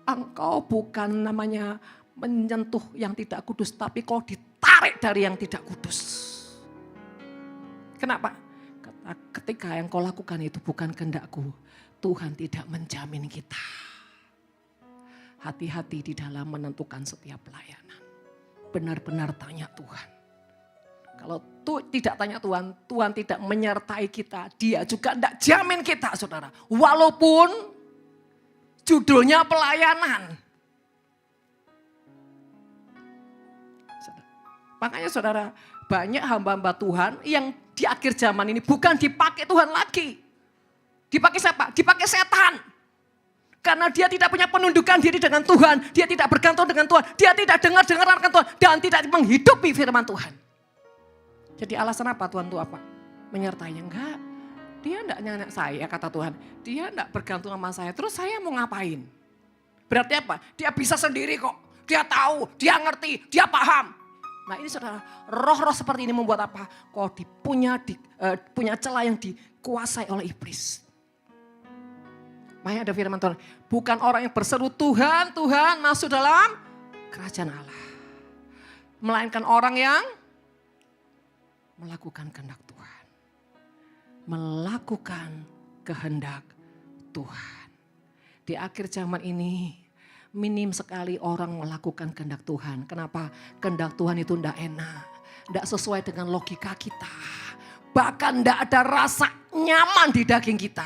Engkau bukan namanya menyentuh yang tidak kudus. Tapi kau ditarik dari yang tidak kudus. Kenapa? Ketika yang kau lakukan itu bukan kehendakku, Tuhan tidak menjamin kita. Hati-hati di dalam menentukan setiap pelayanan. Benar-benar tanya Tuhan. Kalau tidak tanya Tuhan, Tuhan tidak menyertai kita. Dia juga tidak jamin kita saudara. Walaupun judulnya pelayanan. Makanya saudara, banyak hamba-hamba Tuhan yang di akhir zaman ini bukan dipakai Tuhan lagi. Dipakai siapa? Dipakai setan. Karena dia tidak punya penundukan diri dengan Tuhan. Dia tidak bergantung dengan Tuhan. Dia tidak dengar akan Tuhan. Dan tidak menghidupi firman Tuhan. Jadi alasan apa Tuhan itu apa? Menyertainya enggak. Dia enggak nyanyi saya kata Tuhan. Dia enggak bergantung sama saya. Terus saya mau ngapain? Berarti apa? Dia bisa sendiri kok. Dia tahu, dia ngerti, dia paham. Nah ini saudara, roh-roh seperti ini membuat apa? Kau punya celah yang dikuasai oleh iblis. Makanya ada firman Tuhan, bukan orang yang berseru Tuhan, Tuhan masuk dalam kerajaan Allah. Melainkan orang yang melakukan kehendak Tuhan. Melakukan kehendak Tuhan. Di akhir zaman ini, minim sekali orang melakukan kehendak Tuhan. Kenapa? Kehendak Tuhan itu tidak enak. Tidak sesuai dengan logika kita. Bahkan tidak ada rasa nyaman di daging kita.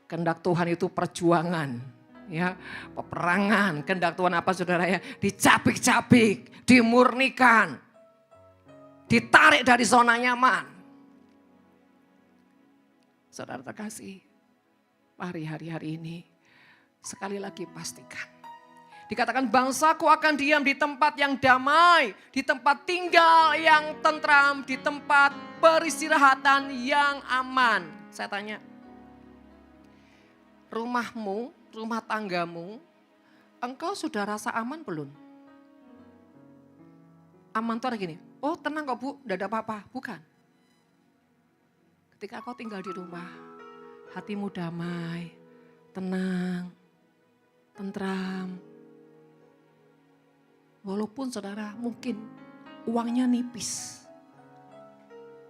Kehendak Tuhan itu perjuangan. Ya, peperangan. Kehendak Tuhan apa saudara ya? Dicabik-cabik, dimurnikan. Ditarik dari zona nyaman. Saudara terkasih, hari-hari ini. Sekali lagi pastikan. Dikatakan bangsaku akan diam di tempat yang damai. Di tempat tinggal yang tentram. Di tempat peristirahatan yang aman. Saya tanya. Rumahmu, rumah tanggamu. Engkau sudah rasa aman belum? Aman tuh gini. Oh tenang kok bu, tidak ada apa-apa. Bukan. Ketika kau tinggal di rumah. Hatimu damai. Tenang. Tentram, Walaupun saudara mungkin uangnya nipis,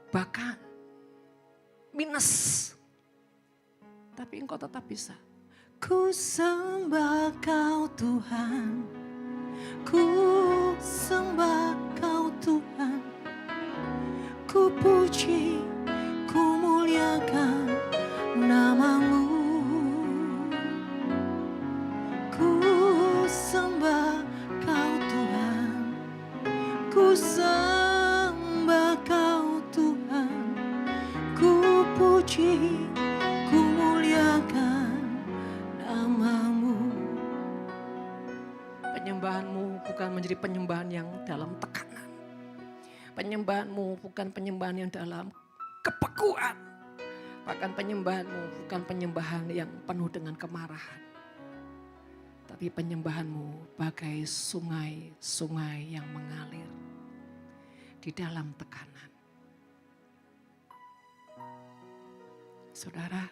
bahkan minus, tapi engkau tetap bisa. Ku sembah kau Tuhan, ku sembah kau Tuhan, ku puji, ku muliakan namamu. Ku sembah kau Tuhan, ku sembah kau Tuhan, ku puji, ku muliakan namamu. Penyembahanmu bukan menjadi penyembahan yang dalam tekanan. Penyembahanmu bukan penyembahan yang dalam kebekuan. Bahkan penyembahanmu bukan penyembahan yang penuh dengan kemarahan. Tapi penyembahanmu bagai sungai-sungai yang mengalir di dalam tekanan. Saudara,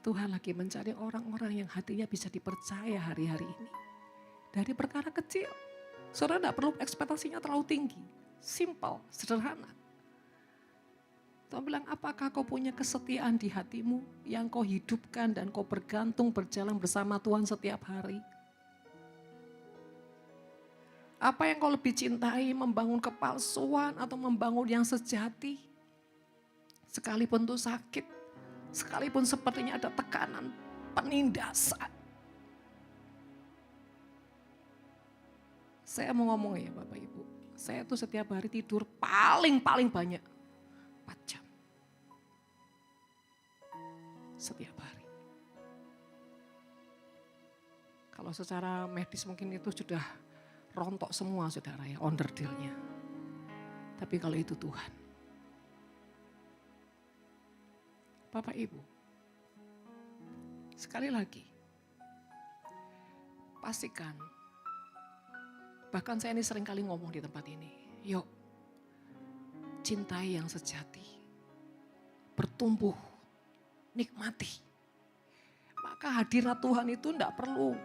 Tuhan lagi mencari orang-orang yang hatinya bisa dipercaya hari-hari ini. Dari perkara kecil. Saudara tidak perlu ekspektasinya terlalu tinggi. Simple, sederhana. Tuhan bilang, apakah kau punya kesetiaan di hatimu yang kau hidupkan dan kau bergantung berjalan bersama Tuhan setiap hari? Apa yang kau lebih cintai, membangun kepalsuan atau membangun yang sejati? Sekalipun itu sakit, sekalipun sepertinya ada tekanan, penindasan. Saya mau ngomong ya Bapak Ibu, saya tuh setiap hari tidur paling banyak 4 jam. Setiap hari. Kalau secara medis mungkin itu sudah rontok semua saudara ya, onderdilnya. Tapi kalau itu Tuhan. Bapak Ibu, sekali lagi, pastikan, bahkan saya ini sering kali ngomong di tempat ini, yuk cintai yang sejati, bertumbuh, nikmati. Maka hadirat Tuhan itu enggak perlu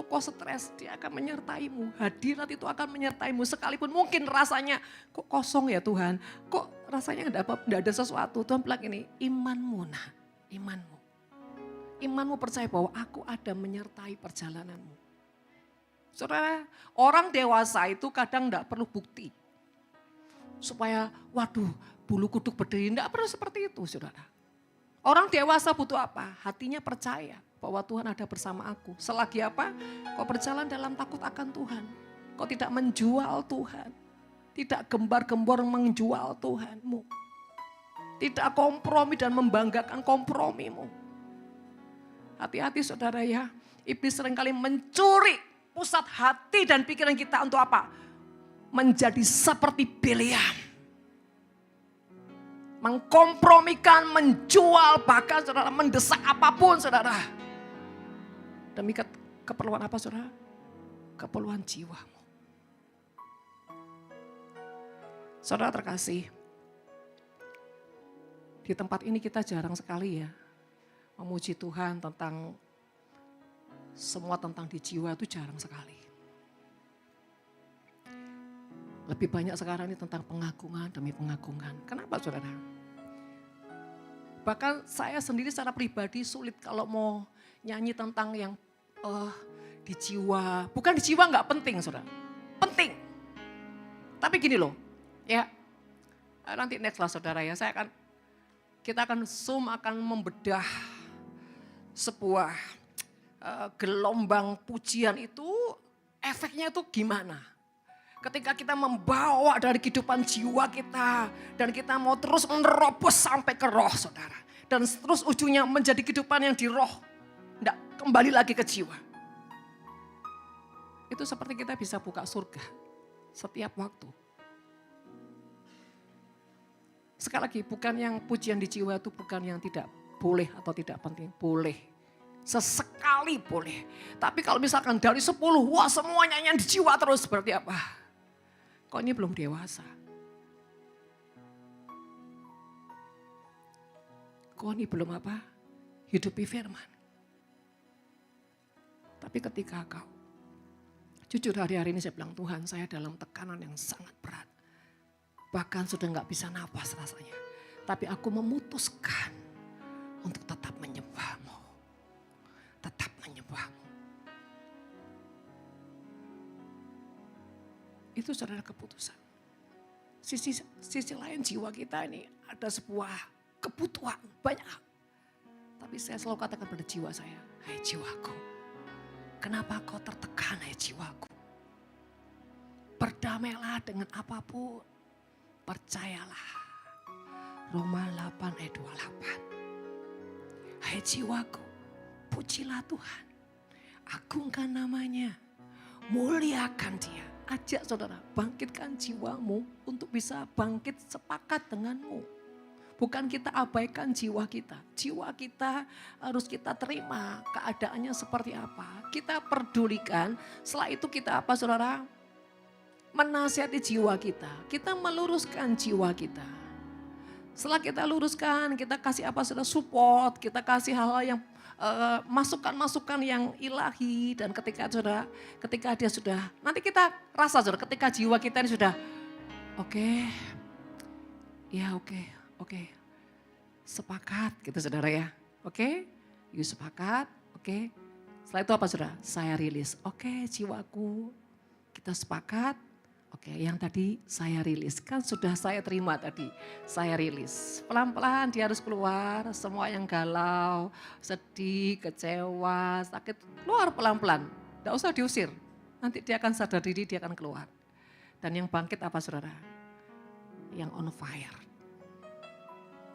kau stres, dia akan menyertaimu. Hadirat itu akan menyertaimu sekalipun mungkin rasanya kok kosong ya Tuhan. Kok rasanya enggak ada sesuatu. Tuhan bilang ini, imanmu nah, imanmu. Imanmu percaya bahwa aku ada menyertai perjalananmu. Saudara, orang dewasa itu kadang enggak perlu bukti. Supaya waduh bulu kuduk berdiri, enggak perlu seperti itu saudara. Orang dewasa butuh apa? Hatinya percaya bahwa Tuhan ada bersama aku. Selagi apa? Kau berjalan dalam takut akan Tuhan. Kau tidak menjual Tuhan. Tidak gembar-gembor menjual Tuhanmu. Tidak kompromi dan membanggakan kompromimu. Hati-hati saudara ya. Iblis seringkali mencuri pusat hati dan pikiran kita untuk apa? Menjadi seperti Bileam. Mengkompromikan, menjual, bahkan saudara mendesak apapun saudara. Demi keperluan apa saudara? Keperluan jiwamu. Saudara terkasih, di tempat ini kita jarang sekali ya memuji Tuhan tentang semua tentang di jiwa itu jarang sekali. Lebih banyak sekarang ini tentang pengagungan demi pengagungan. Kenapa saudara? Bahkan saya sendiri secara pribadi sulit kalau mau nyanyi tentang yang di jiwa. Bukan di jiwa nggak penting saudara. Penting. Tapi gini loh. Ya nanti next lah saudara ya. Kita akan membedah sebuah gelombang pujian itu efeknya itu gimana. Ketika kita membawa dari kehidupan jiwa kita. Dan kita mau terus menerobos sampai ke roh saudara. Dan terus ujungnya menjadi kehidupan yang di roh. Tidak kembali lagi ke jiwa. Itu seperti kita bisa buka surga. Setiap waktu. Sekali lagi bukan yang pujian di jiwa itu bukan yang tidak boleh atau tidak penting. Boleh. Sesekali boleh. Tapi kalau misalkan dari 10, wah semuanya yang di jiwa terus berarti apa? Kok ini belum dewasa? Kok ini belum apa? Hidupi firman. Tapi ketika kau Jujur hari-hari ini saya bilang, Tuhan saya dalam tekanan yang sangat berat. Bahkan sudah gak bisa napas rasanya. Tapi aku memutuskan untuk tetap menyembah-Mu. Tetap menyembah-Mu. Itu saudara keputusan. Sisi lain jiwa kita ini ada sebuah kebutuhan banyak hal. Tapi saya selalu katakan pada jiwa saya, hai jiwaku, kenapa kau tertekan hai jiwaku? Berdamailah dengan apapun, percayalah. Roma 8 ayat 28. Hai jiwaku, pujilah Tuhan, agungkan namanya, muliakan Dia. Ajak saudara, bangkitkan jiwamu untuk bisa bangkit sepakat denganmu. Bukan kita abaikan jiwa kita. Jiwa kita harus kita terima keadaannya seperti apa. Kita pedulikan, setelah itu kita apa saudara? Menasihati jiwa kita. Kita meluruskan jiwa kita. Setelah kita luruskan, kita kasih apa saudara? Support, kita kasih hal-hal yang masukan-masukan yang ilahi. Dan ketika dia sudah, nanti kita rasa saudara, ketika jiwa kita ini sudah, oke, sepakat gitu saudara ya. Oke, yuk sepakat, oke. Setelah itu apa saudara? Saya rilis, oke jiwaku, kita sepakat. Oke, yang tadi saya rilis, kan sudah saya terima tadi, saya rilis. Pelan-pelan dia harus keluar, semua yang galau, sedih, kecewa, sakit, keluar pelan-pelan. Tidak usah diusir, nanti dia akan sadar diri, dia akan keluar. Dan yang bangkit apa saudara? Yang on fire.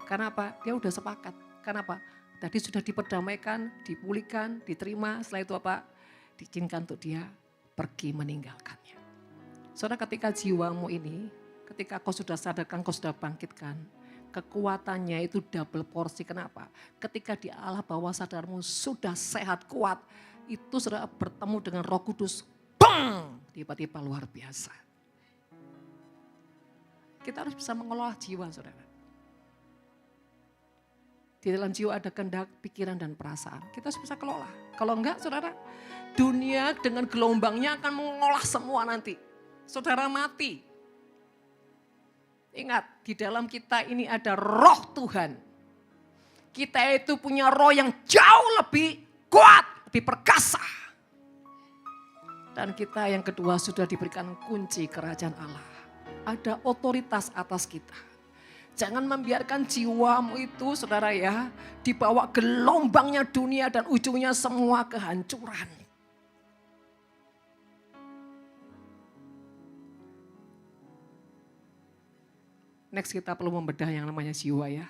Karena apa? Dia udah sepakat. Karena apa? Tadi sudah diperdamaikan, dipulihkan, diterima, setelah itu apa? Diizinkan untuk dia pergi meninggalkannya. Saudara, ketika jiwamu ini, ketika kau sudah sadarkan, kau sudah bangkitkan, kekuatannya itu double porsi. Kenapa? Ketika di Allah bawah sadarmu sudah sehat, kuat, itu saudara bertemu dengan Roh Kudus, bang, tiba-tiba luar biasa. Kita harus bisa mengelola jiwa, saudara. Di dalam jiwa ada kehendak, pikiran, dan perasaan. Kita harus bisa kelola. Kalau enggak, saudara, dunia dengan gelombangnya akan mengolah semua nanti. Saudara mati. Ingat, di dalam kita ini ada roh Tuhan. Kita itu punya roh yang jauh lebih kuat, lebih perkasa. Dan kita yang kedua sudah diberikan kunci kerajaan Allah. Ada otoritas atas kita. Jangan membiarkan jiwamu itu saudara ya, dibawa gelombangnya dunia dan ujungnya semua kehancuran. Next kita perlu membedah yang namanya jiwa ya.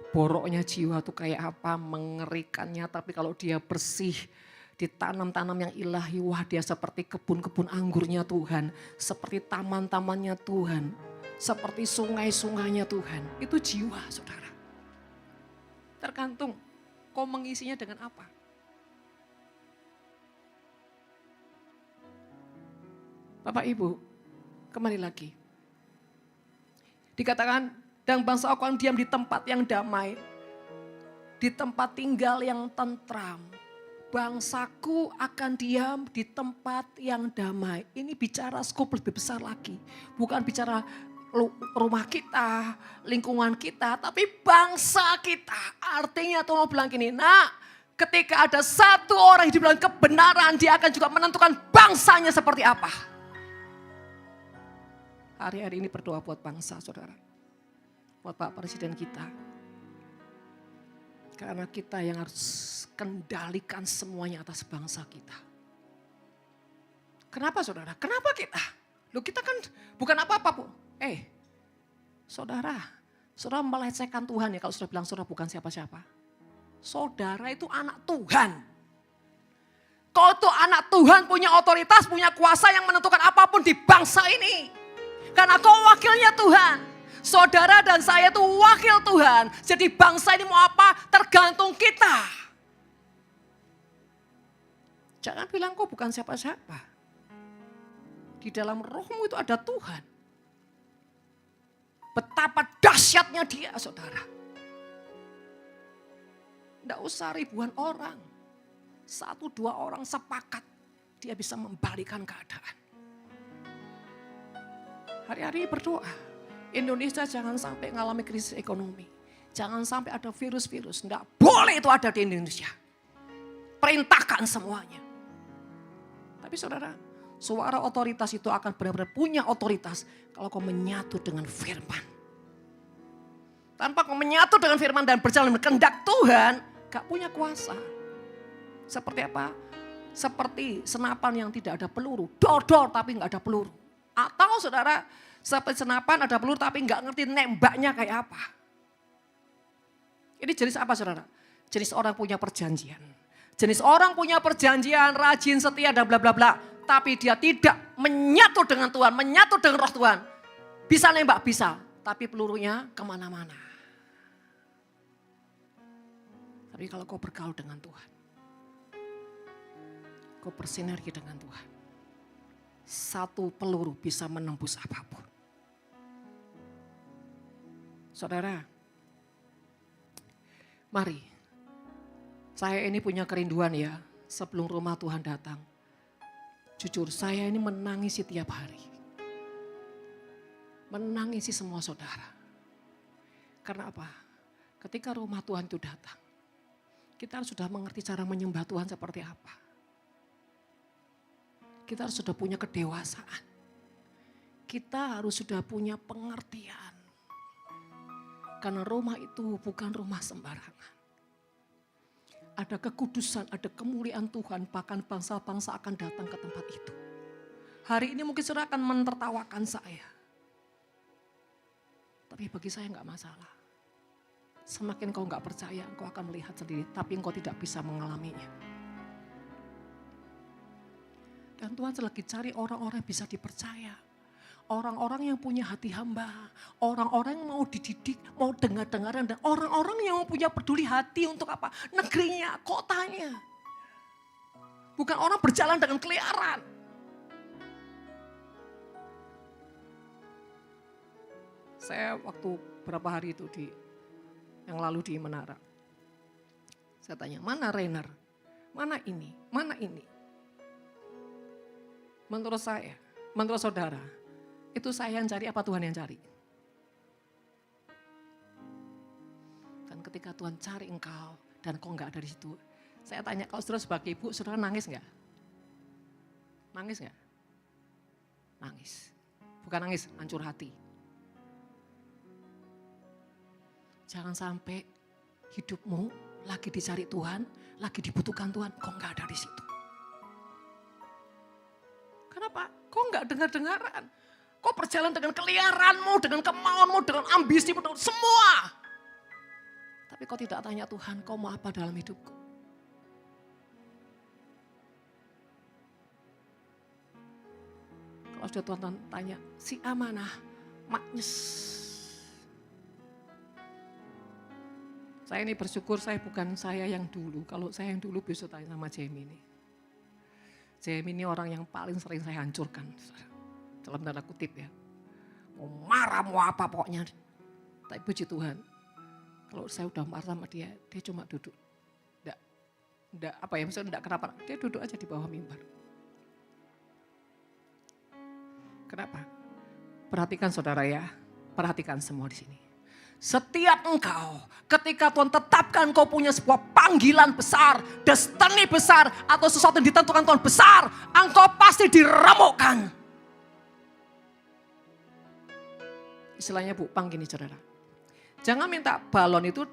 Boroknya jiwa tuh kayak apa, mengerikannya. Tapi kalau dia bersih, ditanam-tanam yang ilahi, wah dia seperti kebun-kebun anggurnya Tuhan. Seperti taman-tamannya Tuhan. Seperti sungai-sungainya Tuhan. Itu jiwa saudara. Tergantung kau mengisinya dengan apa. Bapak Ibu, kembali lagi. Dikatakan, dan bangsa akan diam di tempat yang damai. Di tempat tinggal yang tentram. Bangsaku akan diam di tempat yang damai. Ini bicara skop lebih besar lagi. Bukan bicara rumah kita, lingkungan kita, tapi bangsa kita. Artinya Tuhan mau bilang gini, nah ketika ada satu orang yang dibilang kebenaran, dia akan juga menentukan bangsanya seperti apa. Hari-hari ini berdoa buat bangsa saudara. Buat Pak Presiden kita. Karena kita yang harus kendalikan semuanya atas bangsa kita. Kenapa saudara? Kenapa kita? Loh kita kan bukan apa-apa. Saudara melecehkan Tuhan ya kalau sudah bilang saudara bukan siapa-siapa. Saudara itu anak Tuhan. Kau itu anak Tuhan, punya otoritas, punya kuasa yang menentukan apapun di bangsa ini. Karena kau wakilnya Tuhan. Saudara dan saya itu wakil Tuhan. Jadi bangsa ini mau apa tergantung kita. Jangan bilang kau bukan siapa-siapa. Di dalam rohmu itu ada Tuhan. Betapa dahsyatnya dia saudara. Tidak usah ribuan orang. 1-2 orang sepakat. dia bisa membalikan keadaan. Hari-hari berdoa, Indonesia jangan sampai mengalami krisis ekonomi. Jangan sampai ada virus-virus, enggak boleh itu ada di Indonesia. Perintahkan semuanya. Tapi saudara, suara otoritas itu akan benar-benar punya otoritas kalau kau menyatu dengan firman. Tanpa kau menyatu dengan firman dan berjalan dengan kehendak Tuhan, gak punya kuasa. Seperti apa? Seperti senapan yang tidak ada peluru. Dodor tapi gak ada peluru. Atau saudara, seperti senapan ada peluru tapi gak ngerti nembaknya kayak apa. Ini jenis apa saudara? Jenis orang punya perjanjian. Jenis orang punya perjanjian, rajin, setia dan bla bla bla. Tapi dia tidak menyatu dengan Tuhan, menyatu dengan roh Tuhan. Bisa nembak, bisa. Tapi pelurunya kemana-mana. Tapi kalau kau bergaul dengan Tuhan. Kau bersinergi dengan Tuhan. Satu peluru bisa menembus apapun. Saudara, mari. Saya ini punya kerinduan ya, sebelum rumah Tuhan datang. Jujur, saya ini menangisi tiap hari. Menangisi semua saudara. Karena apa? Ketika rumah Tuhan itu datang, kita harus sudah mengerti cara menyembah Tuhan seperti apa. Kita harus sudah punya kedewasaan. Kita harus sudah punya pengertian. Karena rumah itu bukan rumah sembarangan. Ada kekudusan, ada kemuliaan Tuhan, bahkan bangsa-bangsa akan datang ke tempat itu. Hari ini mungkin saudara akan menertawakan saya. Tapi bagi saya enggak masalah. Semakin kau enggak percaya, engkau akan melihat sendiri, tapi engkau tidak bisa mengalaminya. Dan Tuhan lagi cari orang-orang yang bisa dipercaya. Orang-orang yang punya hati hamba. Orang-orang yang mau dididik, mau dengar-dengaran. Dan orang-orang yang mau punya peduli hati untuk apa? Negerinya, kotanya. Bukan orang berjalan dengan keliaran. Saya waktu berapa hari itu yang lalu di Menara. Saya tanya, mana Rainer? Mana ini? Mana ini? Menurut saya, menurut saudara, itu saya yang cari apa Tuhan yang cari? Dan ketika Tuhan cari engkau dan kau enggak ada di situ, saya tanya kalau saudara sebagai ibu, saudara nangis enggak? Nangis enggak? Nangis. Bukan nangis, hancur hati. Jangan sampai hidupmu lagi dicari Tuhan, lagi dibutuhkan Tuhan, kau enggak ada di situ. Kenapa? Kau enggak dengar-dengaran. Kau berjalan dengan keliaranmu, dengan kemauanmu, dengan ambisimu, dengan semua. Tapi kau tidak tanya Tuhan, kau mau apa dalam hidupku? Kalau sudah Tuhan tanya, si amanah, maknyes. Saya ini bersyukur saya bukan saya yang dulu. Kalau saya yang dulu bisa tanya sama Jamie ini. Jamie ini orang yang paling sering saya hancurkan. Dalam tanda kutip ya. Mau marah, mau apa pokoknya. Tapi puji Tuhan. Kalau saya udah marah sama dia cuma duduk. Enggak apa ya, misalnya enggak kenapa. Dia duduk aja di bawah mimbar. Kenapa? Perhatikan saudara ya. Perhatikan semua di sini. Setiap engkau, ketika Tuhan tetapkan kau punya sebuah panggilan besar, destiny besar, atau sesuatu yang ditentukan Tuhan besar, engkau pasti diremukkan. Istilahnya Bupang gini saudara. Jangan minta balon itu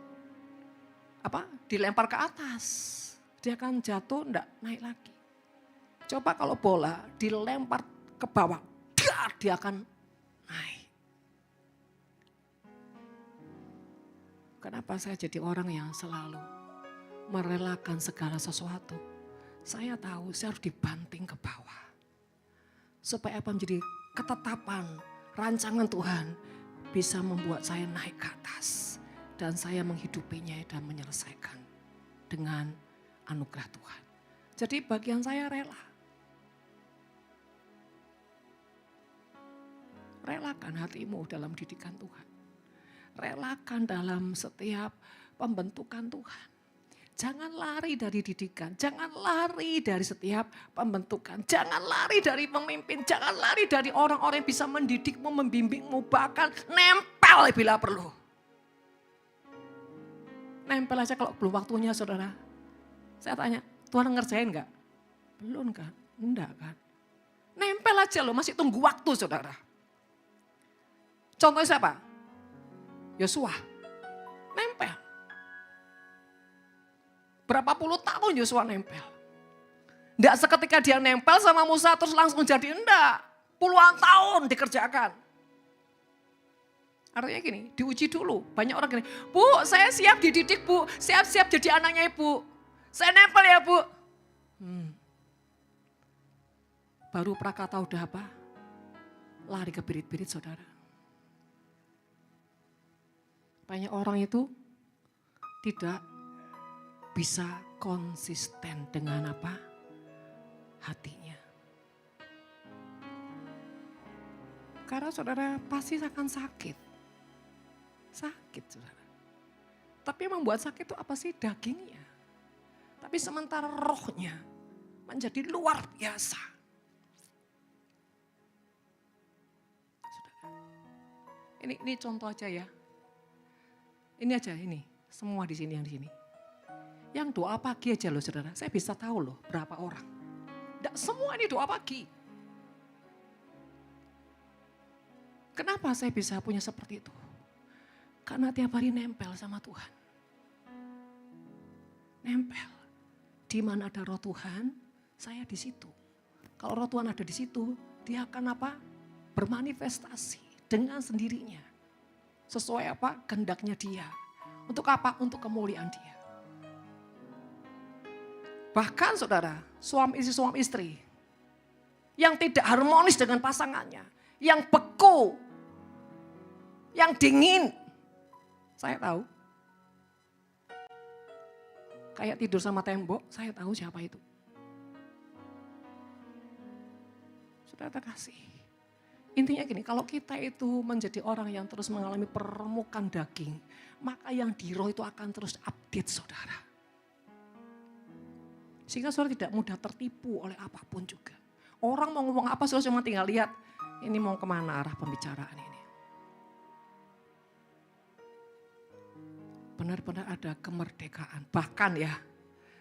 dilempar ke atas. Dia akan jatuh, enggak naik lagi. Coba kalau bola dilempar ke bawah, dia akan naik. Kenapa saya jadi orang yang selalu merelakan segala sesuatu? Saya tahu saya harus dibanting ke bawah. Supaya apa menjadi ketetapan rancangan Tuhan bisa membuat saya naik ke atas. Dan saya menghidupinya dan menyelesaikan dengan anugerah Tuhan. Jadi bagian saya rela. Relakan hatimu dalam didikan Tuhan. Relakan dalam setiap pembentukan Tuhan. Jangan lari dari didikan, jangan lari dari setiap pembentukan, jangan lari dari pemimpin, jangan lari dari orang-orang yang bisa mendidikmu, membimbingmu, bahkan nempel bila perlu. Nempel aja kalau belum waktunya saudara. Saya tanya, Tuhan ngerjain enggak? Belum kan? Enggak kan? Nempel aja loh, masih tunggu waktu saudara. Contohnya siapa? Yosua, nempel. Berapa puluh tahun Yosua nempel. Enggak seketika dia nempel sama Musa terus langsung jadi, enggak. Puluhan tahun dikerjakan. Artinya gini, diuji dulu. Banyak orang gini, Bu saya siap dididik Bu, siap-siap jadi anaknya Ibu. Saya nempel ya Bu. Baru prakata udah apa? Lari ke birit-birit saudara. Banyak orang itu tidak bisa konsisten dengan apa? Hatinya. Karena saudara pasti akan sakit. Sakit saudara. Tapi yang membuat sakit itu apa sih? Dagingnya. Tapi sementara rohnya menjadi luar biasa. Saudara. Ini contoh aja ya. Ini aja ini. Semua di sini yang di sini. Yang doa pagi aja loh saudara, saya bisa tahu loh berapa orang. Tidak semua ini doa pagi. Kenapa saya bisa punya seperti itu? Karena tiap hari nempel sama Tuhan. Nempel. Di mana ada roh Tuhan, saya di situ. Kalau roh Tuhan ada di situ, dia akan apa? Bermanifestasi dengan sendirinya. Sesuai apa? Kehendaknya dia. Untuk apa? Untuk kemuliaan dia. Bahkan saudara, suami istri yang tidak harmonis dengan pasangannya, yang beku, yang dingin, saya tahu. Kayak tidur sama tembok, saya tahu siapa itu. Saudara terkasih, intinya gini, kalau kita itu menjadi orang yang terus mengalami peremukan daging, maka yang di roh itu akan terus update saudara. Sehingga saudara tidak mudah tertipu oleh apapun juga. Orang mau ngomong apa saudara cuma tinggal lihat, ini mau kemana arah pembicaraan ini. Benar-benar ada kemerdekaan. Bahkan ya,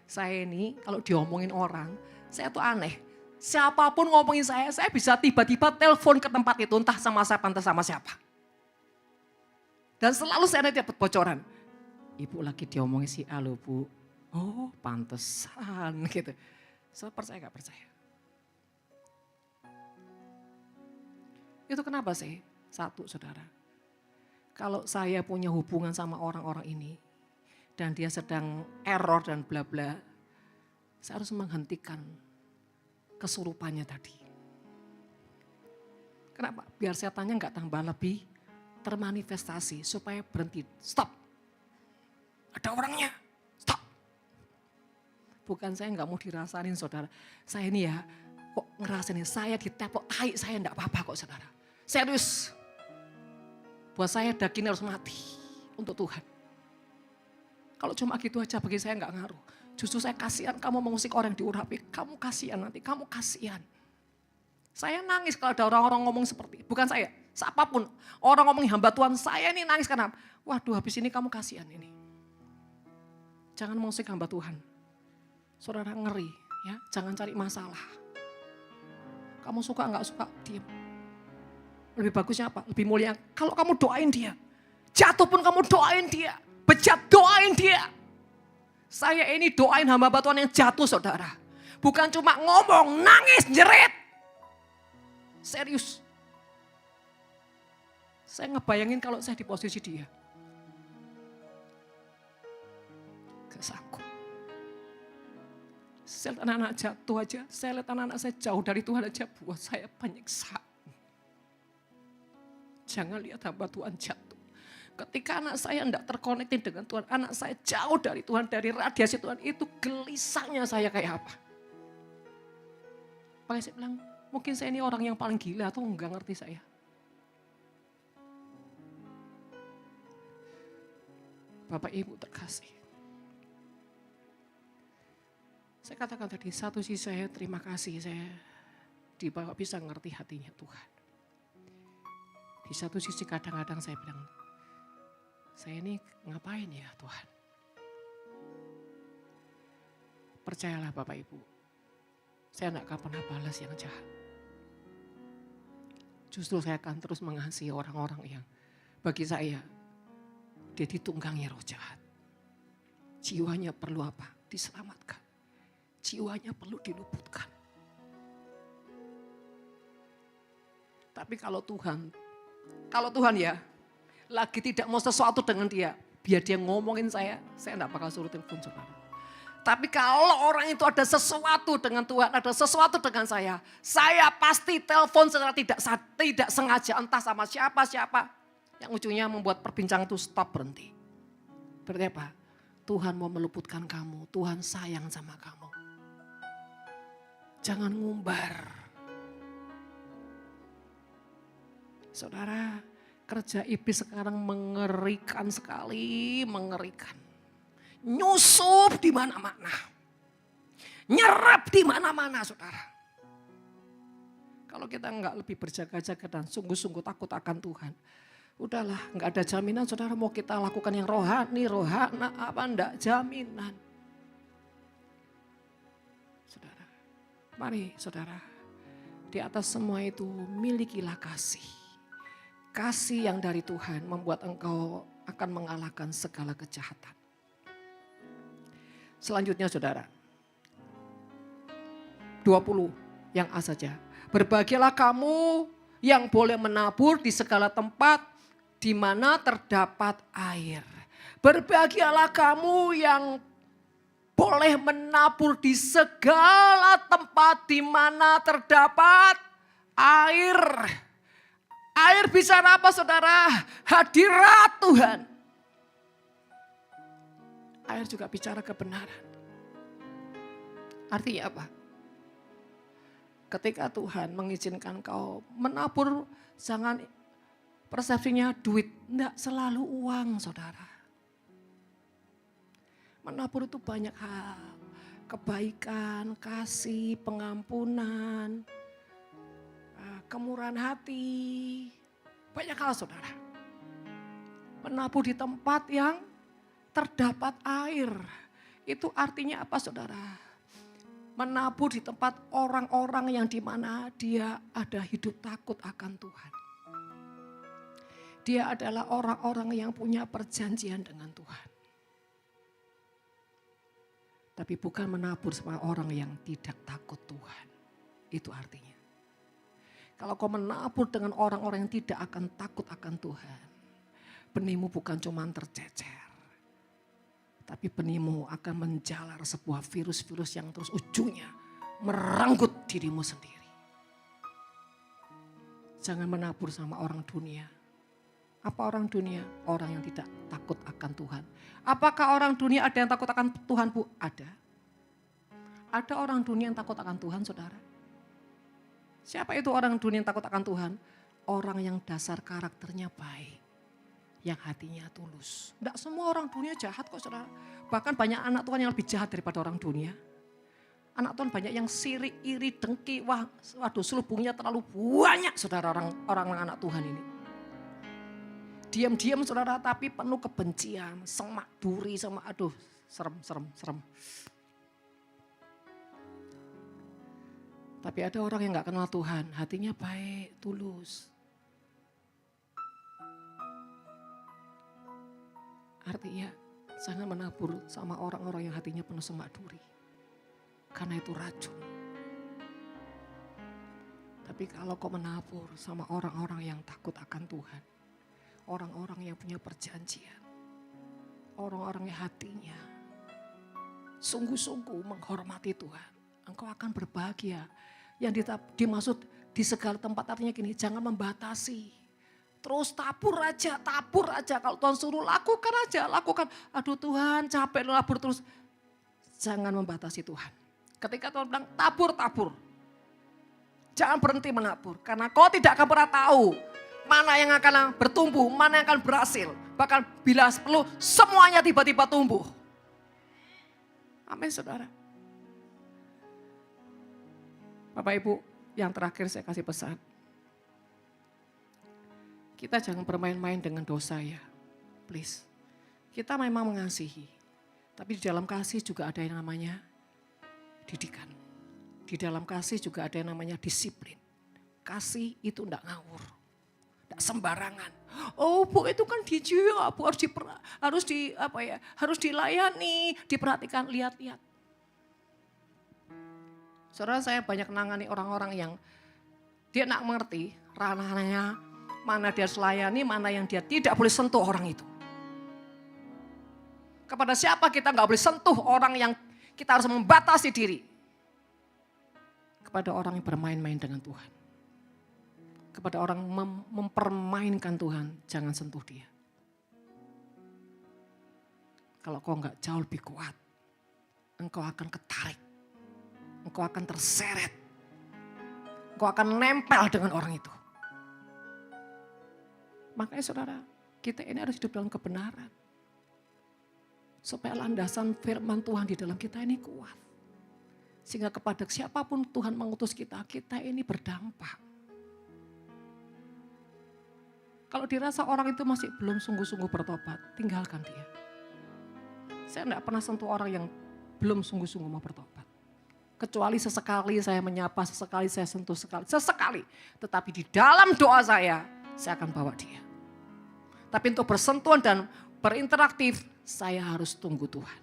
saya ini kalau diomongin orang, saya tuh aneh. Siapapun ngomongin saya bisa tiba-tiba telepon ke tempat itu, entah sama siapa, entah sama siapa. Dan selalu saya dapat bocoran. Ibu lagi diomongin si A loh Bu. Oh pantesan gitu. Saya percaya gak percaya? Itu kenapa sih? Satu saudara. Kalau saya punya hubungan sama orang-orang ini. Dan dia sedang error dan bla bla. Saya harus menghentikan kesurupannya tadi. Kenapa? Biar setannya gak tambah lebih termanifestasi. Supaya berhenti. Stop. Ada orangnya. Bukan saya nggak mau dirasain saudara. Saya ini ya kok ngerasain saya ditepok tai saya enggak apa-apa kok saudara. Serius. Buat saya daging harus mati untuk Tuhan. Kalau cuma gitu aja bagi saya enggak ngaruh. Justru saya kasihan kamu mengusik orang yang diurapi. Kamu kasihan nanti, kamu kasihan. Saya nangis kalau ada orang-orang ngomong seperti, bukan saya, siapapun. Orang ngomong hamba Tuhan, saya ini nangis karena, waduh habis ini kamu kasihan ini. Jangan mengusik hamba Tuhan. Saudara ngeri, ya, jangan cari masalah. Kamu suka nggak suka, diam. Lebih bagusnya apa? Lebih mulia. Kalau kamu doain dia, jatuh pun kamu doain dia, bejat doain dia. Saya ini doain hamba Tuhan yang jatuh saudara. Bukan cuma ngomong, nangis, jerit. Serius. Saya ngebayangin kalau saya di posisi dia. Gak sanggup. Saya lihat anak-anak jatuh aja, saya lihat anak-anak saya jauh dari Tuhan aja buat saya penyiksaan. Jangan lihat hamba Tuhan jatuh. Ketika anak saya tidak terkonektin dengan Tuhan, anak saya jauh dari Tuhan, dari radiasi Tuhan, itu gelisahnya saya kayak apa. Makanya saya bilang, mungkin saya ini orang yang paling gila atau enggak ngerti saya. Bapak Ibu terkasih. Saya katakan tadi, satu sisi saya terima kasih, saya dibawa bisa ngerti hatinya Tuhan. Di satu sisi kadang-kadang saya bilang, saya ini ngapain ya Tuhan? Percayalah Bapak Ibu, saya tidak akan pernah balas yang jahat. Justru saya akan terus mengasihi orang-orang yang bagi saya, dia ditunggangi roh jahat. Jiwanya perlu apa? Diselamatkan. Jiwanya perlu diluputkan. Tapi kalau Tuhan ya, lagi tidak mau sesuatu dengan dia, biar dia ngomongin saya tidak bakal suruh telepon saudara. Tapi kalau orang itu ada sesuatu dengan Tuhan, ada sesuatu dengan saya pasti telepon secara tidak sengaja, entah sama siapa. Yang ujungnya membuat perbincangan itu stop, berhenti. Berarti apa? Tuhan mau meluputkan kamu, Tuhan sayang sama kamu. Jangan ngumbar. Saudara, kerja iblis sekarang mengerikan sekali, mengerikan. Nyusup di mana-mana. Nyerap di mana-mana, saudara. Kalau kita enggak lebih berjaga-jaga dan sungguh-sungguh takut akan Tuhan, udahlah, enggak ada jaminan saudara mau kita lakukan yang rohani apa enggak jaminan. Saudara, mari saudara, di atas semua itu milikilah kasih. Kasih yang dari Tuhan membuat engkau akan mengalahkan segala kejahatan. Selanjutnya saudara, 20 yang A saja. Berbahagialah kamu yang boleh menabur di segala tempat di mana terdapat air. Berbahagialah kamu yang boleh menabur di segala tempat di mana terdapat air. Air bicara apa saudara? Hadirat Tuhan. Air juga bicara kebenaran. Artinya apa? Ketika Tuhan mengizinkan kau menabur, jangan persepsinya duit. Tidak selalu uang saudara. Menabur itu banyak hal. Kebaikan, kasih, pengampunan, kemurahan hati. Banyak hal saudara. Menabur di tempat yang terdapat air. Itu artinya apa saudara? Menabur di tempat orang-orang yang dimana dia ada hidup takut akan Tuhan. Dia adalah orang-orang yang punya perjanjian dengan Tuhan. Tapi bukan menabur sama orang yang tidak takut Tuhan. Itu artinya. Kalau kau menabur dengan orang-orang yang tidak akan takut akan Tuhan, benihmu bukan cuma tercecer. Tapi benihmu akan menjalar sebuah virus-virus yang terus ujungnya merenggut dirimu sendiri. Jangan menabur sama orang dunia. Apa orang dunia? Orang yang tidak takut akan Tuhan. Apakah orang dunia ada yang takut akan Tuhan, Bu? Ada. Ada orang dunia yang takut akan Tuhan, saudara. Siapa itu orang dunia yang takut akan Tuhan? Orang yang dasar karakternya baik. Yang hatinya tulus. Tidak semua orang dunia jahat kok saudara. Bahkan banyak anak Tuhan yang lebih jahat daripada orang dunia. Anak Tuhan banyak yang sirik, iri, dengki. Waduh selubungnya terlalu banyak saudara orang anak Tuhan ini. Diam-diam saudara tapi penuh kebencian. Semak duri sama aduh serem. Tapi ada orang yang gak kenal Tuhan. Hatinya baik, tulus. Artinya jangan menabur sama orang-orang yang hatinya penuh semak duri. Karena itu racun. Tapi kalau kau menabur sama orang-orang yang takut akan Tuhan. Orang-orang yang punya perjanjian. Orang-orang yang hatinya sungguh-sungguh menghormati Tuhan. Engkau akan berbahagia. Yang dimaksud di segala tempat artinya gini, jangan membatasi. Terus tabur aja. Kalau Tuhan suruh lakukan aja, lakukan. Aduh Tuhan capek labur terus. Jangan membatasi Tuhan. Ketika Tuhan bilang tabur. Jangan berhenti menabur. Karena kau tidak akan pernah tahu mana yang akan bertumbuh, mana yang akan berhasil. Bahkan bila perlu semuanya tiba-tiba tumbuh. Amin saudara. Bapak Ibu, yang terakhir saya kasih pesan. Kita jangan bermain-main dengan dosa ya, please. Kita memang mengasihi, tapi di dalam kasih juga ada yang namanya didikan. Di dalam kasih juga ada yang namanya disiplin. Kasih itu enggak ngawur, enggak sembarangan. Oh Bu, itu kan dijual, Bu, harus dilayani, diperhatikan, lihat-lihat. Saudara, saya banyak nangani orang-orang yang dia enggak mengerti ranahnya, mana dia harus layani, mana yang dia tidak boleh sentuh orang itu. Kepada siapa kita enggak boleh sentuh orang yang kita harus membatasi diri. Kepada orang yang bermain-main dengan Tuhan. Kepada orang mempermainkan Tuhan, jangan sentuh dia. Kalau kau enggak jauh lebih kuat, engkau akan ketarik. Engkau akan terseret. Engkau akan nempel dengan orang itu. Makanya saudara, kita ini harus hidup dalam kebenaran. Supaya landasan firman Tuhan di dalam kita ini kuat. Sehingga kepada siapapun Tuhan mengutus kita, kita ini berdampak. Kalau dirasa orang itu masih belum sungguh-sungguh bertobat, tinggalkan dia. Saya tidak pernah sentuh orang yang belum sungguh-sungguh mau bertobat. Kecuali sesekali saya menyapa, sesekali saya sentuh sesekali. Tetapi di dalam doa saya akan bawa dia. Tapi untuk bersentuhan dan berinteraktif, saya harus tunggu Tuhan.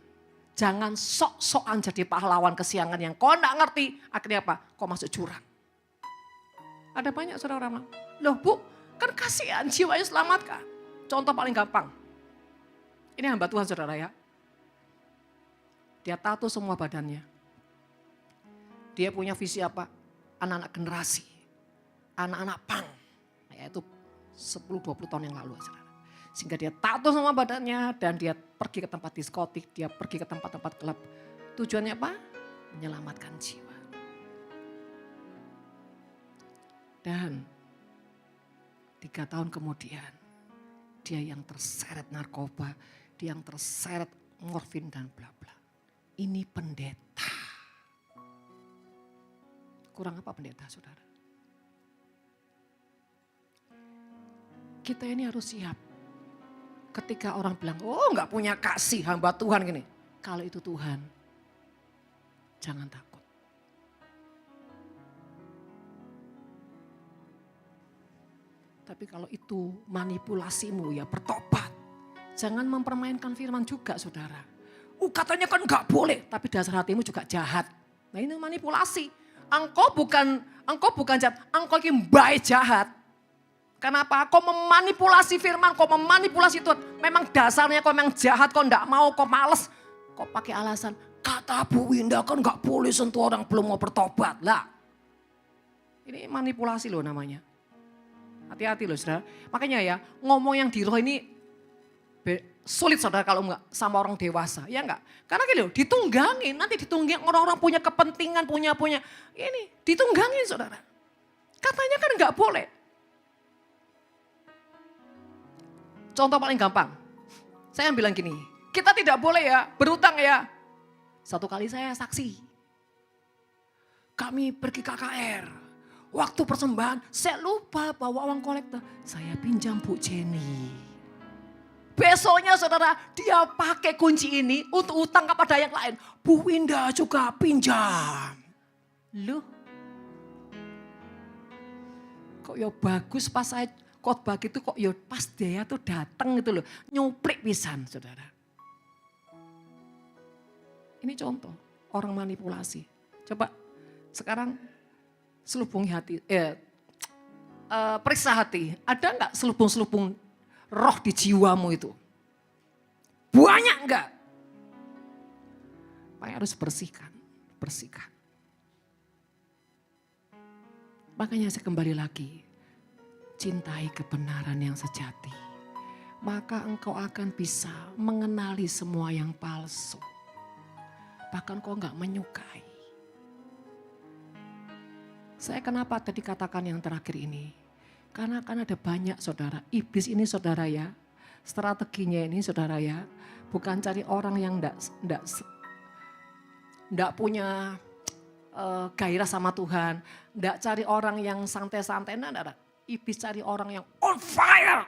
Jangan sok-sokan jadi pahlawan kesiangan yang kau enggak ngerti. Akhirnya apa? Kau masuk jurang. Ada banyak saudara-saudara. Loh Bu, kan kasihan jiwanya selamatkan. Contoh paling gampang. Ini hamba Tuhan saudara ya. Dia tato semua badannya. Dia punya visi apa? Anak-anak generasi. Anak-anak pang. Yaitu 10-20 tahun yang lalu saudara. Sehingga dia tato semua badannya dan dia pergi ke tempat diskotik. Dia pergi ke tempat-tempat klub. Tujuannya apa? Menyelamatkan jiwa. Dan 3 tahun kemudian, dia yang terseret narkoba, dia yang terseret morfin dan bla bla. Ini pendeta. Kurang apa pendeta saudara? Kita ini harus siap. Ketika orang bilang, oh enggak punya kasih hamba Tuhan gini. Kalau itu Tuhan, jangan takut. Tapi kalau itu manipulasimu ya bertobat. Jangan mempermainkan firman juga saudara. Katanya kan enggak boleh, tapi dasar hatimu juga jahat. Nah ini manipulasi. Engkau bukan jahat, engkau ini baik jahat. Kenapa? Kau memanipulasi firman, kau memanipulasi Tuhan. Memang dasarnya kau memang jahat, kau enggak mau, kau males. Kau pakai alasan, kata Bu Winda kan enggak boleh sentuh orang belum mau bertobat. Lah, ini manipulasi loh namanya. Hati-hati loh saudara. Makanya ya ngomong yang di roh ini sulit saudara kalau enggak sama orang dewasa. Ya enggak? Karena gini loh ditunggangin. Nanti ditunggangin orang-orang punya kepentingan, punya. Ini ditunggangin saudara. Katanya kan enggak boleh. Contoh paling gampang. Saya bilang gini. Kita tidak boleh ya berutang ya. Satu kali saya saksi. Kami pergi KKR. Waktu persembahan, saya lupa bawa uang kolektor. Saya pinjam Bu Jenny. Besoknya saudara, dia pakai kunci ini untuk utang kepada yang lain. Bu Winda juga pinjam. Loh, kok ya bagus pas saya khotbah gitu kok ya pas dia tuh datang gitu loh. Nyuplik pisan saudara. Ini contoh orang manipulasi. Coba sekarang selubungi hati, periksa hati. Ada enggak selubung-selubung roh di jiwamu itu? Banyak enggak? Makanya harus bersihkan. Makanya saya kembali lagi. Cintai kebenaran yang sejati. Maka engkau akan bisa mengenali semua yang palsu. Bahkan kau enggak menyukai. Saya kenapa tadi katakan yang terakhir ini? Karena kan ada banyak saudara. Iblis ini saudara ya. Strateginya ini saudara ya. Bukan cari orang yang enggak punya gairah sama Tuhan. Enggak cari orang yang santai-santai, enggak. Iblis cari orang yang on fire,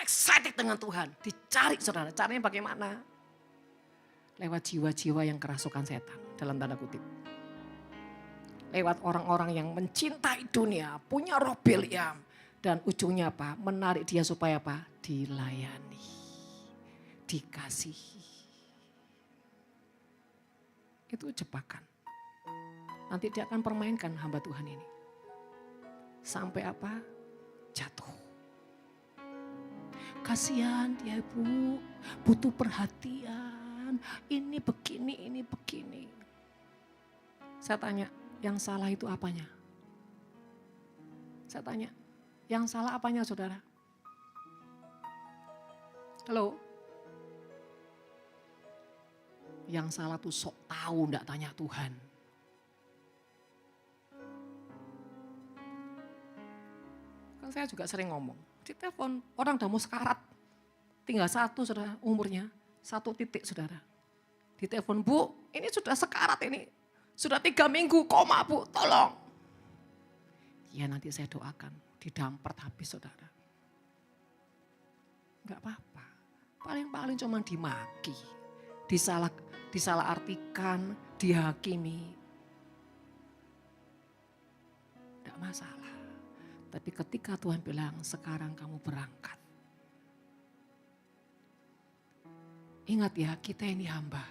excited dengan Tuhan. Dicari saudara, caranya bagaimana? Lewat jiwa-jiwa yang kerasukan setan, dalam tanda kutip. Lewat orang-orang yang mencintai dunia, punya roh Biliam. Dan ujungnya apa? Menarik dia supaya apa? Dilayani, dikasihi. Itu jebakan. Nanti dia akan permainkan hamba Tuhan ini. Sampai apa? Jatuh. Kasihan dia ibu, butuh perhatian. Ini begini, ini begini. Saya tanya, yang salah itu apanya? Saya tanya, yang salah apanya saudara? Halo? Yang salah tuh sok tahu enggak tanya Tuhan. Kan saya juga sering ngomong, di telepon orang udah mau sekarat. Tinggal satu saudara umurnya, 1 titik saudara. Di telepon, Bu ini sudah sekarat ini. Sudah 3 minggu koma Bu, tolong. Ya nanti saya doakan, didampert habis saudara. Enggak apa-apa, paling-paling cuma dimaki, disalah artikan, dihakimi. Enggak masalah. Tapi ketika Tuhan bilang sekarang kamu berangkat. Ingat ya, kita ini hamba.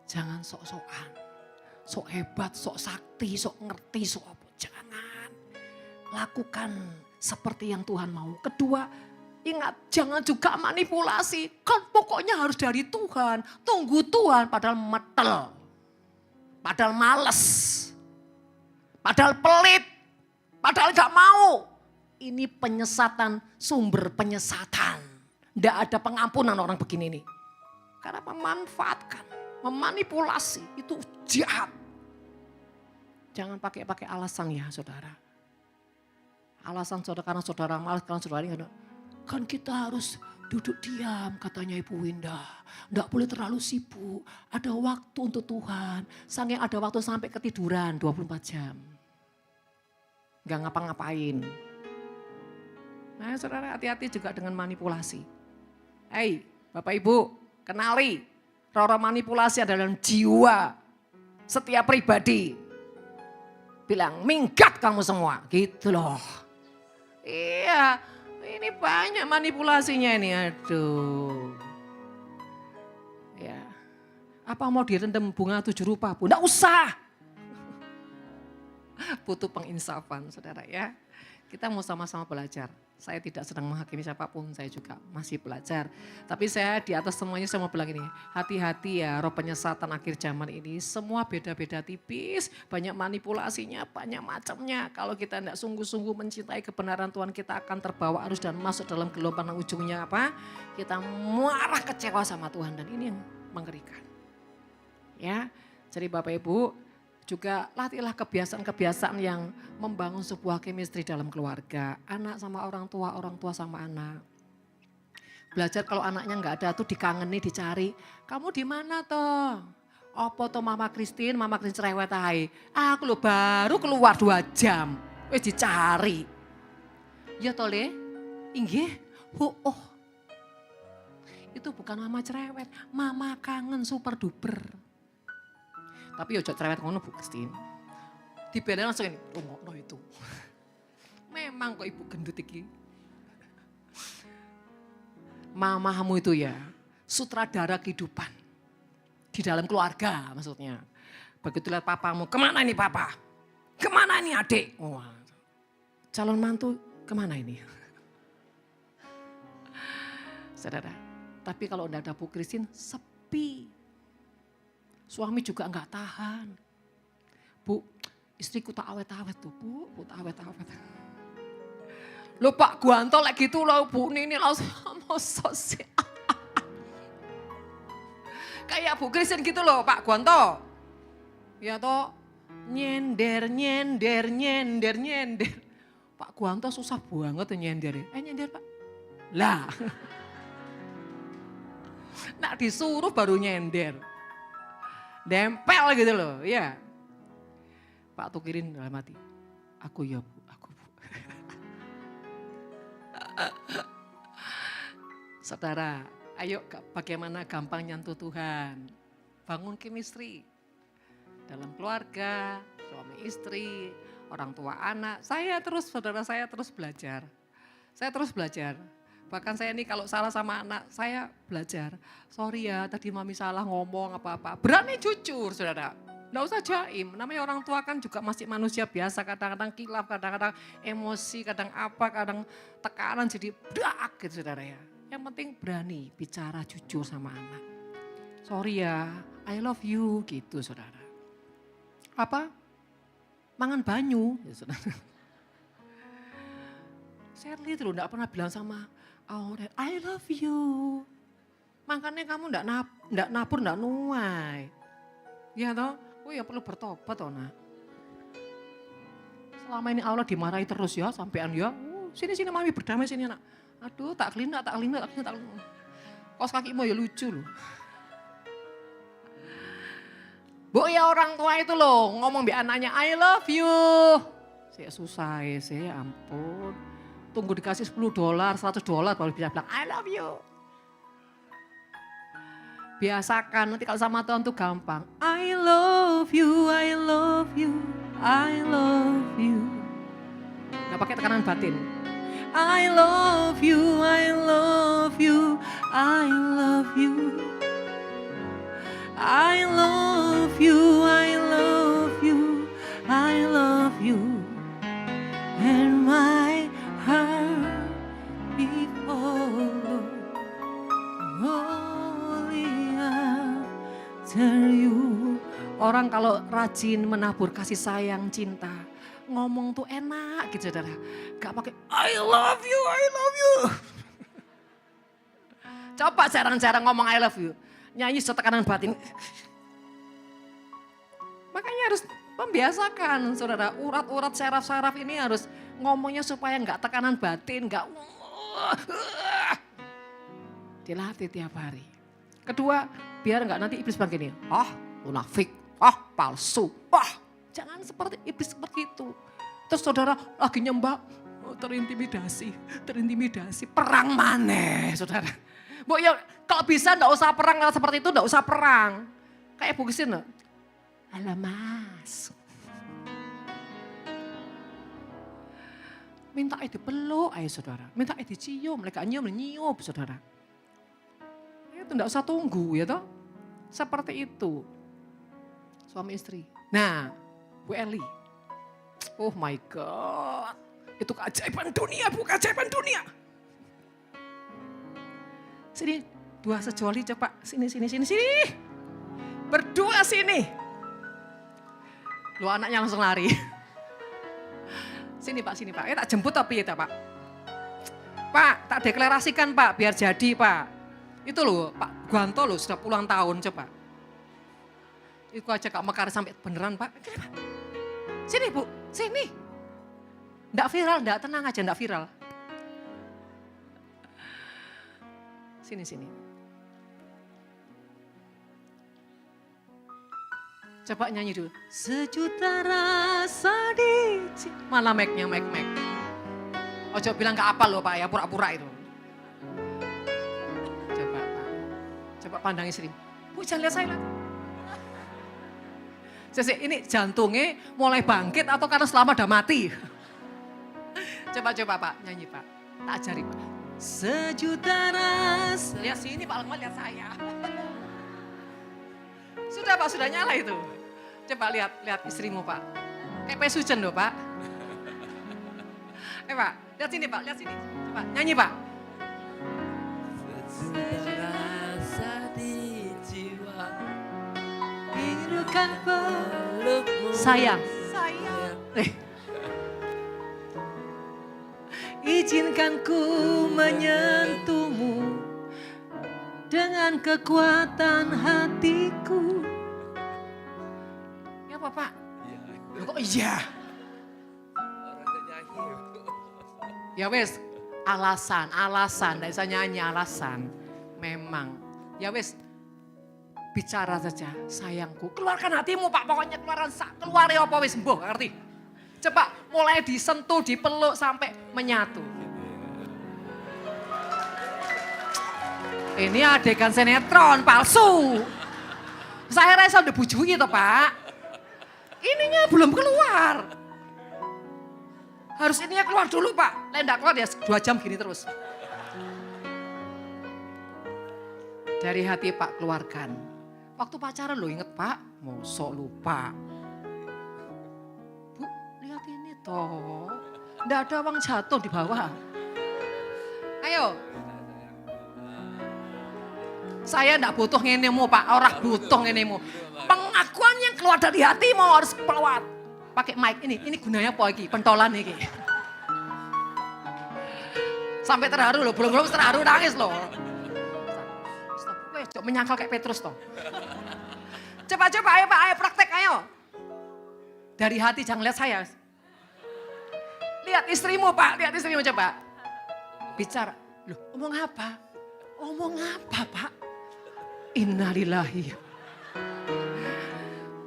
Jangan sok-sokan. Sok hebat, sok sakti, sok ngerti, sok apa. Jangan. Lakukan seperti yang Tuhan mau. Kedua, ingat jangan juga manipulasi. Kan pokoknya harus dari Tuhan. Tunggu Tuhan padahal metel. Padahal males. Padahal pelit. Padahal gak mau. Ini penyesatan, sumber penyesatan. Tidak ada pengampunan orang begini ini. Karena memanfaatkan, memanipulasi itu jahat. Jangan pakai alasan ya saudara. Alasan saudara karena saudara malas, karena saudara ini kan kita harus duduk diam katanya Ibu Winda. Enggak boleh terlalu sibuk. Ada waktu untuk Tuhan. Saking ada waktu sampai ketiduran 24 jam. Enggak ngapa-ngapain. Nah saudara hati-hati juga dengan manipulasi. Hei Bapak Ibu kenali. Roh manipulasi adalah jiwa setiap pribadi. Bilang minggat kamu semua gitu loh. Iya ini banyak manipulasinya ini aduh. Ya, apa mau direndam bunga 7 rupa Bu? Nggak usah. Butuh penginsafan saudara ya. Kita mau sama-sama belajar. Saya tidak sedang menghakimi siapapun, saya juga masih belajar. Tapi saya di atas semuanya saya mau bilang ini, hati-hati ya roh penyesatan akhir zaman ini. Semua beda-beda tipis, banyak manipulasinya, banyak macamnya. Kalau kita tidak sungguh-sungguh mencintai kebenaran Tuhan, kita akan terbawa arus dan masuk dalam gelombang ujungnya apa? Kita marah kecewa sama Tuhan dan ini yang mengerikan. Ya, jadi Bapak Ibu, juga latihlah kebiasaan-kebiasaan yang membangun sebuah chemistry dalam keluarga. Anak sama orang tua sama anak. Belajar kalau anaknya nggak ada tuh dikangeni, dicari. Kamu di mana toh? Apa toh Mama Christine cerewet ae. Aku lo baru keluar 2 jam. Wis dicari. Ya toh le? Inggih. Oh. Itu bukan Mama cerewet, Mama kangen super duper. Tapi ojo cerewet ngono Bu Christine. Dibela langsung ini, ngomong itu. Memang kok Ibu gendut iki. Mamamu itu ya, sutradara kehidupan. Di dalam keluarga maksudnya. Begitu lihat papamu, kemana ini papa? Kemana ini adik? Oh, calon mantu kemana ini? Saudara, tapi kalau enggak ada Bu Christine, sepi. Suami juga enggak tahan. Bu, istriku tak awet-awet tuh Bu tak awet-awet. Loh Pak Guanto lagi gitu loh Bu, ini langsung sosial. Kayak Bu Christine gitu loh Pak Guanto. Ya toh, nyender. Pak Guanto susah banget nyender. Nyender Pak. Lah. Nak disuruh baru nyender. Dempel gitu loh, ya. Pak tukirin dalam hati. Aku ya Bu, aku Bu. Saudara, ayo bagaimana gampang nyentuh Tuhan. Bangun chemistry dalam keluarga, suami istri, orang tua anak. Saudara saya terus belajar. Saya terus belajar. Bahkan saya ini kalau salah sama anak, saya belajar. Sorry ya, tadi mami salah ngomong apa-apa. Berani jujur, saudara. Nggak usah jaim, namanya orang tua kan juga masih manusia biasa. Kadang-kadang kilaf, kadang-kadang emosi, kadang apa, kadang tekanan jadi brak gitu saudara ya. Yang penting berani bicara jujur sama anak. Sorry ya, I love you gitu saudara. Apa? Mangan banyu. Ya, saudara. Shirley itu enggak pernah bilang sama Auret, I love you. Makanya kamu enggak nabur, enggak nuai. Ya toh, ya perlu bertobat toh nak. Selama ini Allah dimarahi terus ya, sampean ya. Sini mami berdamai sini nak. Aduh tak kelina. Kos kakimu ya lucu loh. Bu ya orang tua itu loh ngomong bi anaknya I love you. Saya susah ya, saya ampun. Tunggu dikasih $10, $100 baru bisa bilang I love you. Biasakan nanti kalau sama Tuhan tuh gampang. I love you, I love you, I love you. Gak pakai tekanan batin. I love you, I love you, I love you. I love you, I love you, I love you. And my heart before holy after you. Orang kalau rajin menabur kasih sayang, cinta, ngomong tuh enak gitu saudara. Gak pakai I love you, I love you. Coba jarang-jarang ngomong I love you. Nyanyi setekanan batin. Makanya harus membiasakan saudara. Urat-urat saraf-saraf ini harus ngomongnya supaya gak tekanan batin. Gak dilatih tiap hari. Kedua, biar gak nanti iblis bilang gini. Munafik, palsu. Jangan seperti iblis seperti itu. Terus saudara lagi nyembah, terintimidasi. Perang maneh saudara. Bu ya kalau bisa enggak usah perang seperti itu, enggak usah perang. Kayak Bu Christine. Alah mas. Minta dipeluk ayo saudara. Minta dicium, mereka nyium saudara. Itu enggak usah tunggu ya toh. Seperti itu. Suami istri. Nah Bu Eli. Oh my God. Itu keajaiban dunia, Bu, keajaiban dunia. Sini, dua sejoli coba. Sini. Berdua sini. Lu anaknya langsung lari. Sini Pak. Tak jemput tapi ya Pak. Pak, tak deklarasikan Pak, biar jadi Pak. Itu loh, Pak Guanto loh sudah puluhan tahun coba. Itu aja Kak Mekar sampai beneran Pak. Sini Bu, sini. Nggak viral, tenang aja nggak viral. Sini. Coba nyanyi dulu. Sejuta rasa di... Malah mic-nya. Ojo bilang gak apa loh Pak ya, pura-pura itu. Coba Pak. Coba pandang istri. Bu jangan lihat saya lagi. Ini jantungnya mulai bangkit atau karena selama udah mati? Coba Pak, nyanyi Pak. Tak ajari Pak. Sejuta rasa. Lihat sini Pak Lengman, lihat saya. Sudah Pak, sudah nyala itu. Coba lihat istrimu Pak. Kayak pesujen loh Pak. Pak, lihat sini Pak, lihat sini. Coba nyanyi Pak. Rasa di jiwa. Hidupkan pelukmu. Sayang. Izinkan ku menyentuhmu dengan kekuatan hatiku. Ya apa Pak? Iya. Kok iya? Orangnya nyanyi. Ya wes, alasan, tidak bisa nyanyi alasan. Memang, ya wes, bicara saja, sayangku. Keluarkan hatimu Pak, pokoknya keluar ya apa wis mbuh, ngerti? Coba mulai disentuh, dipeluk sampai menyatu. Ini adegan sinetron palsu. Saya rasa udah bujui toh Pak. Ininya belum keluar. Harus ininya keluar dulu Pak. Lendak keluar ya 2 jam gini terus. Dari hati Pak keluarkan. Waktu pacaran lo inget Pak, mosok lupa. Bu, lihat ini toh. Nggak ada uang jatuh di bawah. Ayo. Saya nggak butuh ngenemu Pak, orang butuh ngenemu. Pengakuan yang keluar dari hatimu harus keluar. Pakai mic ini gunanya apa lagi? Pentolan ini. Sampai terharu loh, belum terharu nangis loh. Stop, menyangkal kayak Petrus toh. Coba ayo Pak, ayo praktek ayo. Dari hati jangan lihat saya. Lihat istrimu Pak, lihat istrimu coba. Bicara, loh omong apa? Omong apa Pak? Innalillahi.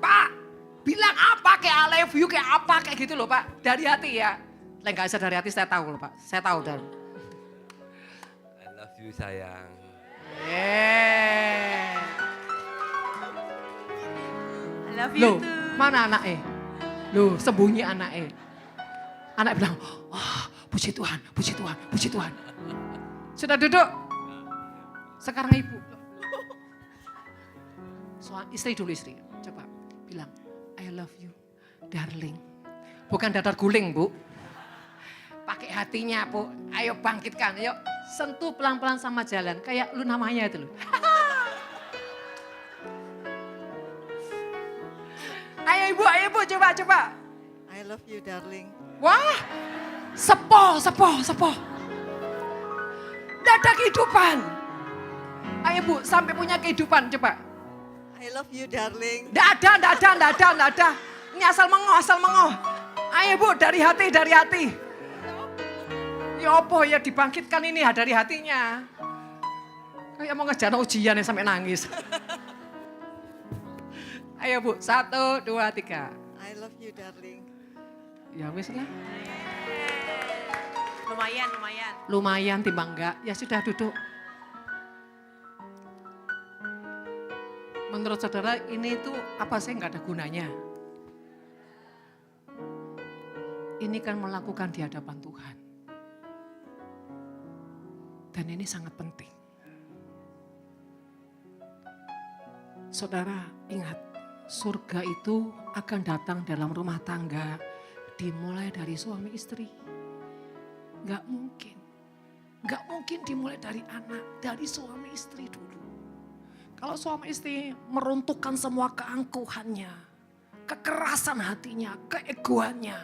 Pak, bilang apa kayak I love you kayak apa kayak gitu loh Pak. Dari hati ya. Enggak bisa dari hati saya tahu loh Pak. Saya tahu dan. I love you sayang. I love you Loh, too. mana anaknya? Loh, sembunyi anaknya. Anak bilang, oh, puji Tuhan, puji Tuhan, puji Tuhan. Sudah duduk. Sekarang ibu. Istri dulu istri. Coba bilang, I love you, darling. Bukan dadar guling Bu. Pakai hatinya Bu. Ayo bangkitkan, ayo sentuh pelan-pelan sama jalan. Kayak lu namanya itu loh. Ayo ibu, coba. I love you darling. Wah, sepoh. Tidak ada kehidupan. Ayo Bu, sampai punya kehidupan coba. I love you darling. Tidak ada. Ini asal mengoh. Ayo Bu, dari hati. Ya apa ya dibangkitkan ini ya dari hatinya. Kayak mau ngejar ujian ya sampai nangis. Ayo Bu, 1, 2, 3. I love you darling. Ya wis lah. Lumayan. Lumayan timbang enggak. Ya sudah duduk. Menurut saudara ini tuh apa sih enggak ada gunanya? Ini kan melakukan di hadapan Tuhan. Dan ini sangat penting. Saudara ingat, surga itu akan datang dalam rumah tangga dimulai dari suami istri. Enggak mungkin dimulai dari anak, dari suami istri dulu. Kalau suami istri meruntuhkan semua keangkuhannya, kekerasan hatinya, keegoannya,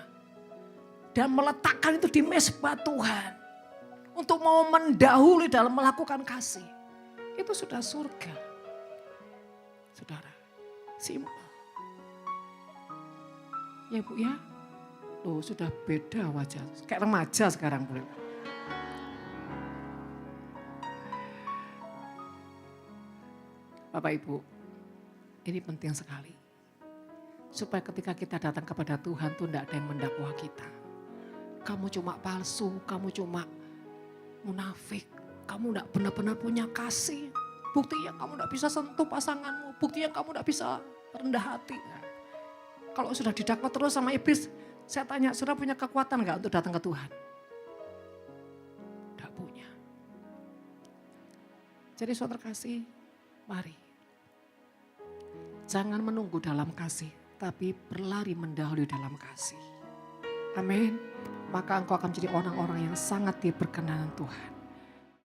dan meletakkan itu di mezbah Tuhan untuk mau mendahului dalam melakukan kasih, itu sudah surga. Saudara, simpel. Ya Bu ya, loh sudah beda wajah, kayak remaja sekarang boleh. Bapak Ibu, ini penting sekali. Supaya ketika kita datang kepada Tuhan tuh tidak ada yang mendakwa kita. Kamu cuma palsu, kamu cuma munafik, kamu tidak benar-benar punya kasih. Buktinya kamu tidak bisa sentuh pasanganmu, buktinya kamu tidak bisa rendah hati. Kalau sudah didakwa terus sama iblis, saya tanya, sudah punya kekuatan nggak untuk datang ke Tuhan? Tidak punya. Jadi saudara kasih, mari. Jangan menunggu dalam kasih, tapi berlari mendahului dalam kasih. Amin. Maka engkau akan menjadi orang-orang yang sangat diberkenan Tuhan.